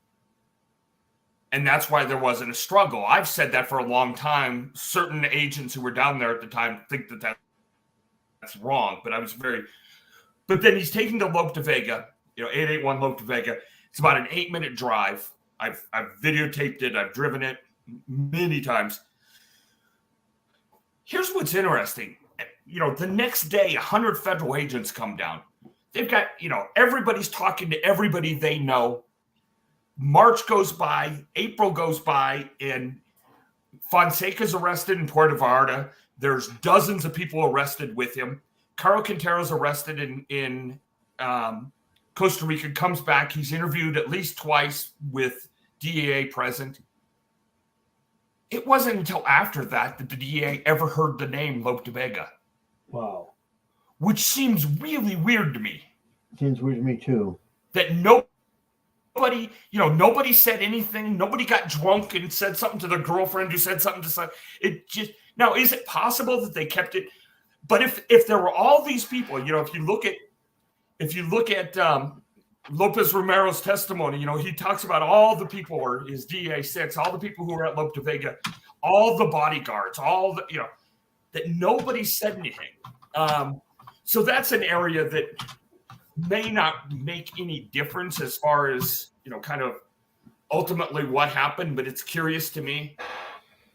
Speaker 2: and that's why there wasn't a struggle. I've said that for a long time. Certain agents who were down there at the time think that that's wrong, but I was very. But then he's taken to Lope de Vega, 881 Lope de Vega. It's about an 8-minute drive. I've videotaped it. I've driven it many times. Here's what's interesting. The next day, 100 federal agents come down. They've got, everybody's talking to everybody they know. March goes by, April goes by, and Fonseca's arrested in Puerto Vallarta. There's dozens of people arrested with him. Caro Quintero's arrested in Costa Rica, comes back. He's interviewed at least twice with DEA present. It wasn't until after that the DEA ever heard the name Lope de Vega.
Speaker 1: Wow.
Speaker 2: Which seems really weird to me.
Speaker 1: Seems weird to me too.
Speaker 2: That nobody said anything. Nobody got drunk and said something to their girlfriend who said something to someone. It just, now, is it possible that they kept it? But if there were all these people, if you look at Lopez Romero's testimony, he talks about all the people, or his DEA 6, all the people who were at Lope de Vega, all the bodyguards, all the, that nobody said anything. So that's an area that may not make any difference as far as, kind of ultimately what happened, but it's curious to me.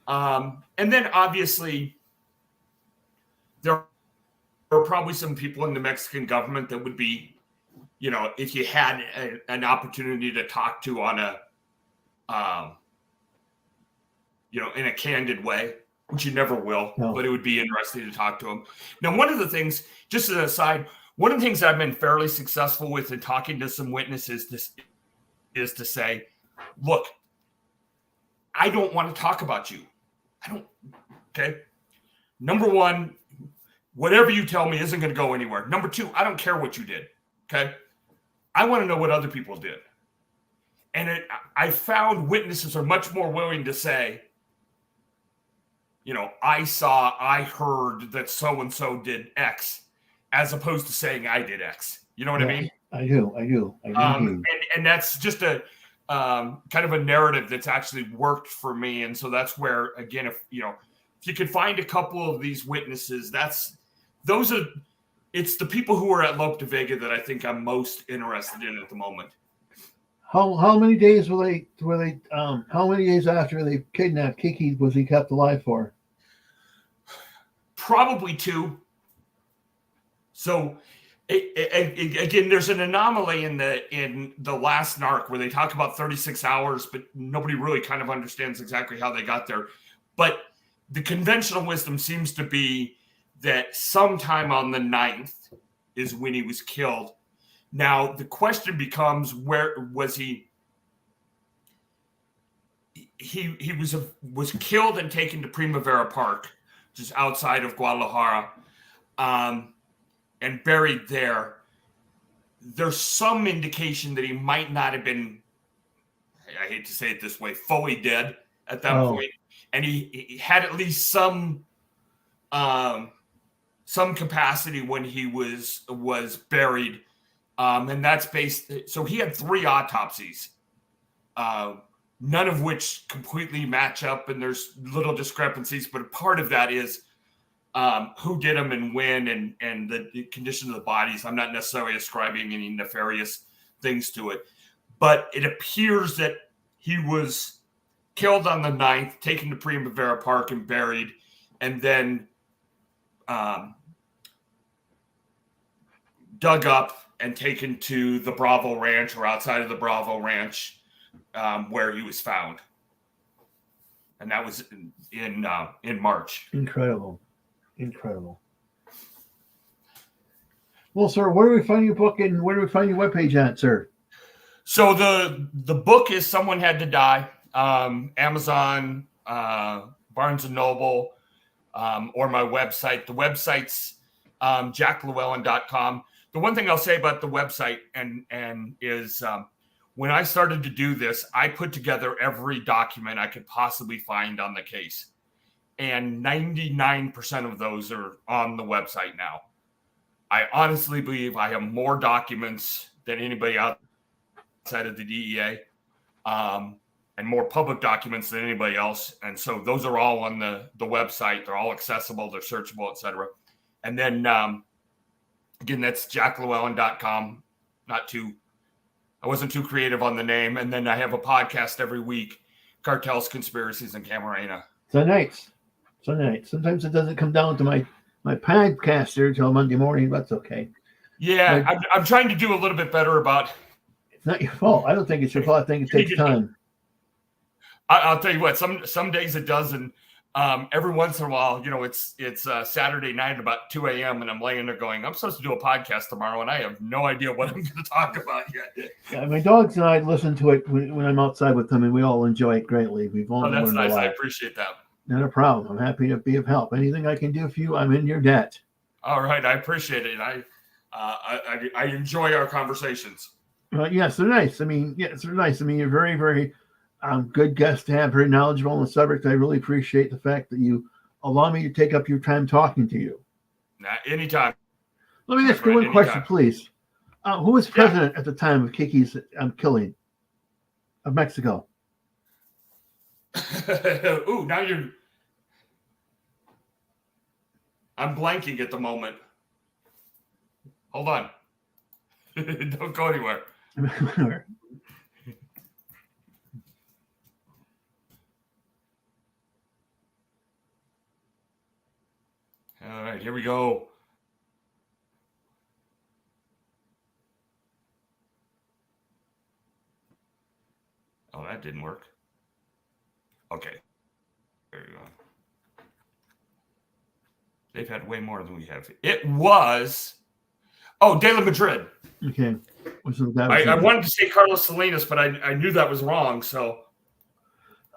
Speaker 2: And then obviously there are probably some people in the Mexican government that would be, if you had an opportunity to talk to on a, in a candid way, which you never will, but it would be interesting to talk to them. Now, one of the things, just as an aside, one of the things I've been fairly successful with in talking to some witnesses is to say, look, I don't want to talk about you. Okay? Number one, whatever you tell me isn't going to go anywhere. Number two, I don't care what you did. Okay? I want to know what other people did. And I found witnesses are much more willing to say, I heard that so-and-so did X, as opposed to saying I did X. You know what I mean?
Speaker 1: I do.
Speaker 2: And that's just a kind of a narrative that's actually worked for me. And so that's where, again, if you could find a couple of these witnesses, it's the people who are at Lope de Vega that I think I'm most interested in at the moment.
Speaker 1: How many days were they how many days after they kidnapped Kiki was he kept alive for?
Speaker 2: Probably 2. So again, there's an anomaly in the last narc where they talk about 36 hours, but nobody really kind of understands exactly how they got there. But the conventional wisdom seems to be that sometime on the 9th is when he was killed. Now, the question becomes, where was he? He was killed and taken to Primavera Park, just outside of Guadalajara, and buried there. there's some indication that he might not have been, I hate to say it this way, fully dead at that point. And he had at least some capacity when he was buried. And that's based, so he had 3 autopsies, none of which completely match up, and there's little discrepancies, but a part of that is who did them and when, and the condition of the bodies. I'm not necessarily ascribing any nefarious things to it, but it appears that he was killed on the 9th, taken to Primavera Park and buried, and then dug up and taken to the Bravo Ranch, or outside of the Bravo Ranch, where he was found. And that was in March.
Speaker 1: Incredible. Well, sir, where do we find your book, and where do we find your webpage at, sir?
Speaker 2: So the book is Someone Had to Die. Amazon, Barnes and Noble, or my website. The website's jacklewellen.com. The one thing I'll say about the website and is when I started to do this, I put together every document I could possibly find on the case. And 99% of those are on the website now. I honestly believe I have more documents than anybody outside of the DEA, and more public documents than anybody else. And so those are all on the website. They're all accessible, they're searchable, etc. And then, again, that's jacklewellen.com. I wasn't too creative on the name. And then I have a podcast every week, Cartels, Conspiracies, and Camarena.
Speaker 1: So nice. Sometimes it doesn't come down to my podcaster till Monday morning, but that's okay.
Speaker 2: Yeah, I'm trying to do a little bit better about.
Speaker 1: It's not your fault. I don't think it's your fault. I think it takes time.
Speaker 2: I'll tell you what. Some days it does, and every once in a while, it's Saturday night about 2 a.m. and I'm laying there going, I'm supposed to do a podcast tomorrow, and I have no idea what I'm going to talk about yet.
Speaker 1: Yeah, my dogs and I listen to it when I'm outside with them, and we all enjoy it greatly. We've all
Speaker 2: that's nice. I appreciate that.
Speaker 1: Not a problem. I'm happy to be of help. Anything I can do for you, I'm in your debt.
Speaker 2: All right, I appreciate it. I enjoy our conversations.
Speaker 1: Yes, they're nice. They're nice. You're very, very good guest to have, very knowledgeable on the subject. I really appreciate the fact that you allow me to take up your time talking to you.
Speaker 2: Anytime.
Speaker 1: Let me ask you one question, please. Who was president at the time of Kiki's killing of Mexico?
Speaker 2: Ooh, now I'm blanking at the moment. Hold on. Don't go anywhere. All right, here we go. Oh, that didn't work. Okay. There you go. They've had way more than we have. It was De La Madrid.
Speaker 1: Okay.
Speaker 2: I wanted to say Carlos Salinas, but I knew that was wrong. So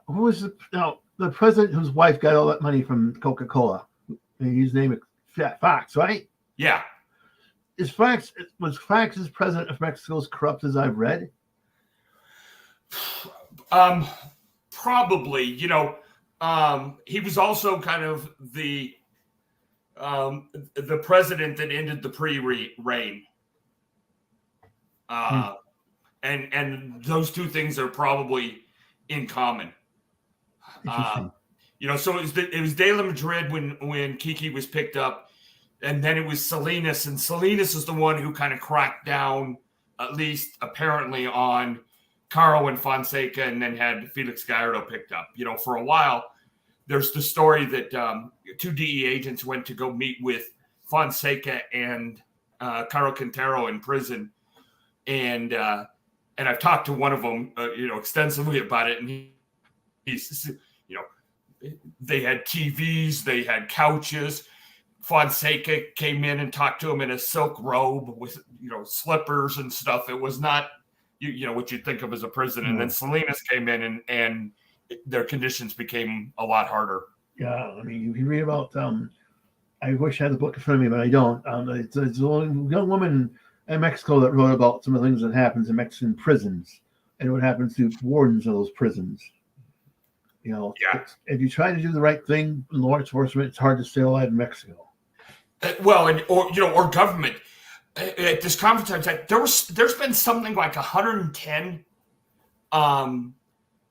Speaker 1: who was the president whose wife got all that money from Coca-Cola? His name is Fox, right?
Speaker 2: Yeah.
Speaker 1: Was Fox as president of Mexico as corrupt as I've read?
Speaker 2: Probably. He was also kind of the president that ended the pre-reign. And those two things are probably in common. So it was De La Madrid when Kiki was picked up, and then it was Salinas, and Salinas is the one who kind of cracked down, at least apparently, on Caro and Fonseca, and then had Felix Gallardo picked up. For a while, there's the story that 2 DE agents went to go meet with Fonseca and Caro Quintero in prison, and I've talked to one of them, extensively about it, and he's they had TVs, they had couches. Fonseca came in and talked to him in a silk robe with, slippers and stuff. It was not, what you'd think of as a prison. And then Salinas came in and their conditions became a lot harder.
Speaker 1: Yeah. You read about, I wish I had the book in front of me, but I don't. It's a young woman, in Mexico that wrote about some of the things that happens in Mexican prisons and what happens to wardens of those prisons. You know,
Speaker 2: Yeah.
Speaker 1: if you try to do the right thing in law enforcement, it's hard to stay alive in Mexico.
Speaker 2: Well, or government. At this conference I said there's been something like 110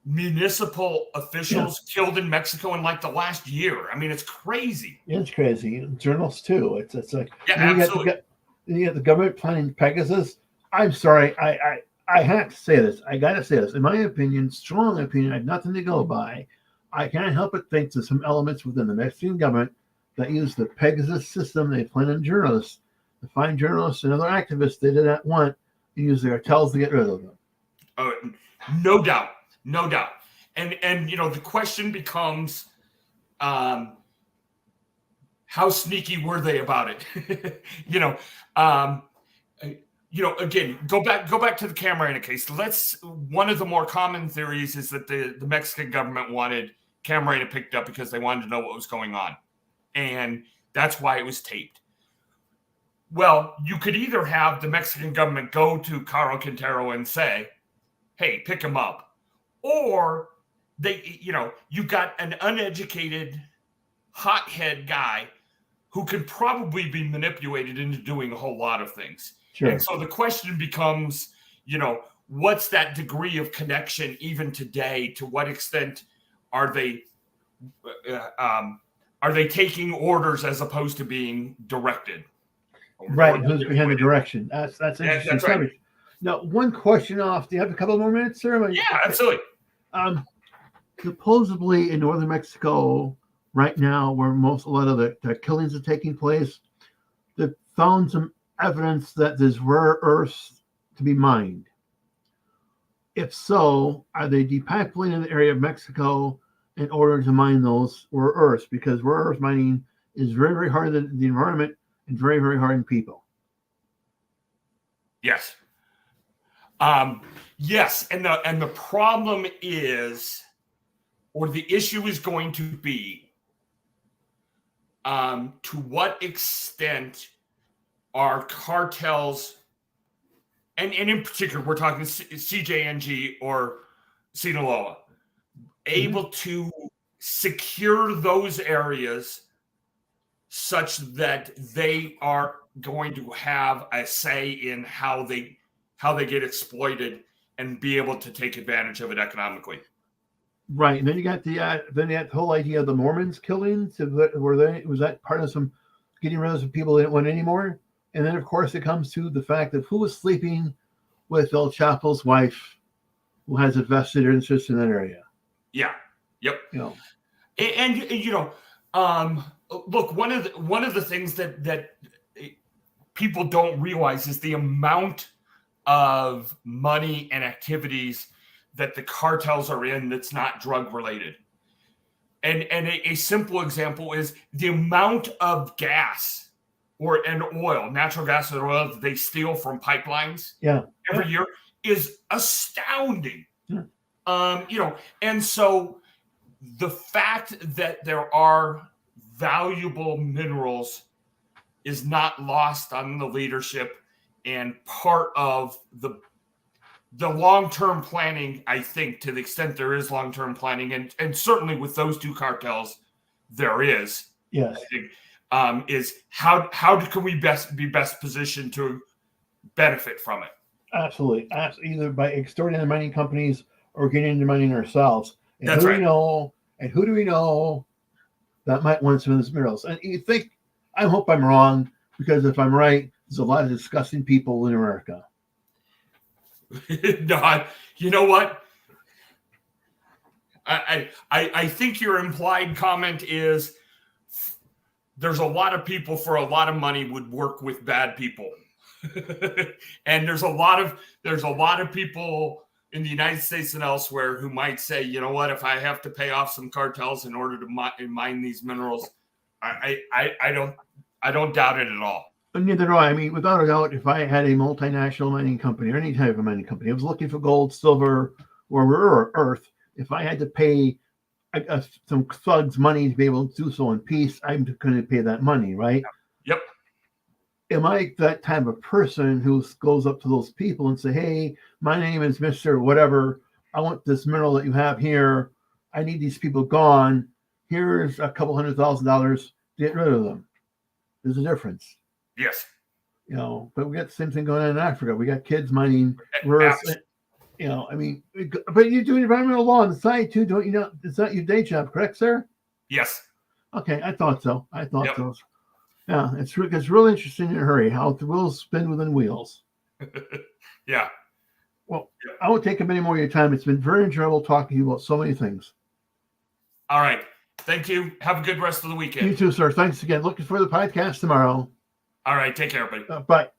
Speaker 2: municipal officials killed in Mexico in like the last year. I mean, it's crazy.
Speaker 1: Yeah, it's crazy. Journalists too. It's like
Speaker 2: Absolutely.
Speaker 1: You got the government planning Pegasus. I'm sorry, I have to say this. I got to say this. In my opinion, strong opinion, I have nothing to go by. I can't help but think there's some elements within the Mexican government that use the Pegasus system. They plan on journalists to find journalists and other activists they did not want and use their cartels to get rid of them.
Speaker 2: Oh, no doubt. And the question becomes, how sneaky were they about it? Again, go back to the Camarena case. One of the more common theories is that the Mexican government wanted Camarena picked up because they wanted to know what was going on, and that's why it was taped. Well, you could either have the Mexican government go to Caro Quintero and say, "Hey, pick him up," or you got an uneducated hothead guy who can probably be manipulated into doing a whole lot of things. Sure. And so the question becomes, what's that degree of connection even today? To what extent are they taking orders as opposed to being directed?
Speaker 1: Right. Who's behind the direction? That's interesting.
Speaker 2: That's right.
Speaker 1: Now, one question off. Do you have a couple more minutes, sir?
Speaker 2: Yeah, absolutely.
Speaker 1: Supposedly in northern Mexico right now, where a lot of the killings are taking place, they found some evidence that there's rare earths to be mined. If so, are they depopulating the area of Mexico in order to mine those rare earths? Because rare earth mining is very, very hard on the environment and very, very hard on people.
Speaker 2: Yes. Yes, and the problem is, or the issue is going to be, to what extent are cartels, and in particular, we're talking CJNG or Sinaloa, able to secure those areas such that they are going to have a say in how they get exploited and be able to take advantage of it economically.
Speaker 1: Right, and then you got the whole idea of the Mormons killing. Was that part of some getting rid of some people they didn't want anymore? And then, of course, it comes to the fact of who was sleeping with El Chapo's wife, who has a vested interest in that area.
Speaker 2: Yeah. Yep. Look, one of the things that people don't realize is the amount of money and activities that the cartels are in that's not drug related. And a simple example is the amount of gas and oil, natural gas and oil that they steal from pipelines every year is astounding. Yeah. And so the fact that there are valuable minerals is not lost on the leadership, and part of the long-term planning, I think, to the extent there is long-term planning, and certainly with those two cartels, there is.
Speaker 1: Yes.
Speaker 2: I think, is how can we be best positioned to benefit from it?
Speaker 1: Absolutely. Either by extorting the mining companies or getting into mining ourselves. And
Speaker 2: That's right.
Speaker 1: Who do we know that might want some of those minerals? And you think, I hope I'm wrong, because if I'm right, there's a lot of disgusting people in America.
Speaker 2: No, you know what? I think your implied comment is there's a lot of people for a lot of money would work with bad people. And there's a lot of people in the United States and elsewhere who might say, you know what, if I have to pay off some cartels in order to mine these minerals, I don't doubt it at all.
Speaker 1: Neither do I. I mean, without a doubt, if I had a multinational mining company or any type of mining company, I was looking for gold, silver, or rare earth. If I had to pay some thugs money to be able to do so in peace, I'm going to pay that money, right?
Speaker 2: Yep.
Speaker 1: am I that type of person who goes up to those people and say, hey, my name is Mr. Whatever. I want this mineral that you have here. I need these people gone. Here's a couple $100,000. Get rid of them. There's a difference.
Speaker 2: Yes.
Speaker 1: But we got the same thing going on in Africa. We got kids mining rare. I mean, but you do environmental law on the side too, don't you know? Is that your day job, correct, sir?
Speaker 2: Yes.
Speaker 1: Okay, I thought so. So. Yeah, it's really interesting in a hurry how the wheels spin within wheels.
Speaker 2: Yeah.
Speaker 1: Well, I won't take up any more of your time. It's been very enjoyable talking to you about so many things.
Speaker 2: All right. Thank you. Have a good rest of the weekend.
Speaker 1: You too, sir. Thanks again. Looking for the podcast tomorrow.
Speaker 2: All right. Take care, buddy.
Speaker 1: Bye.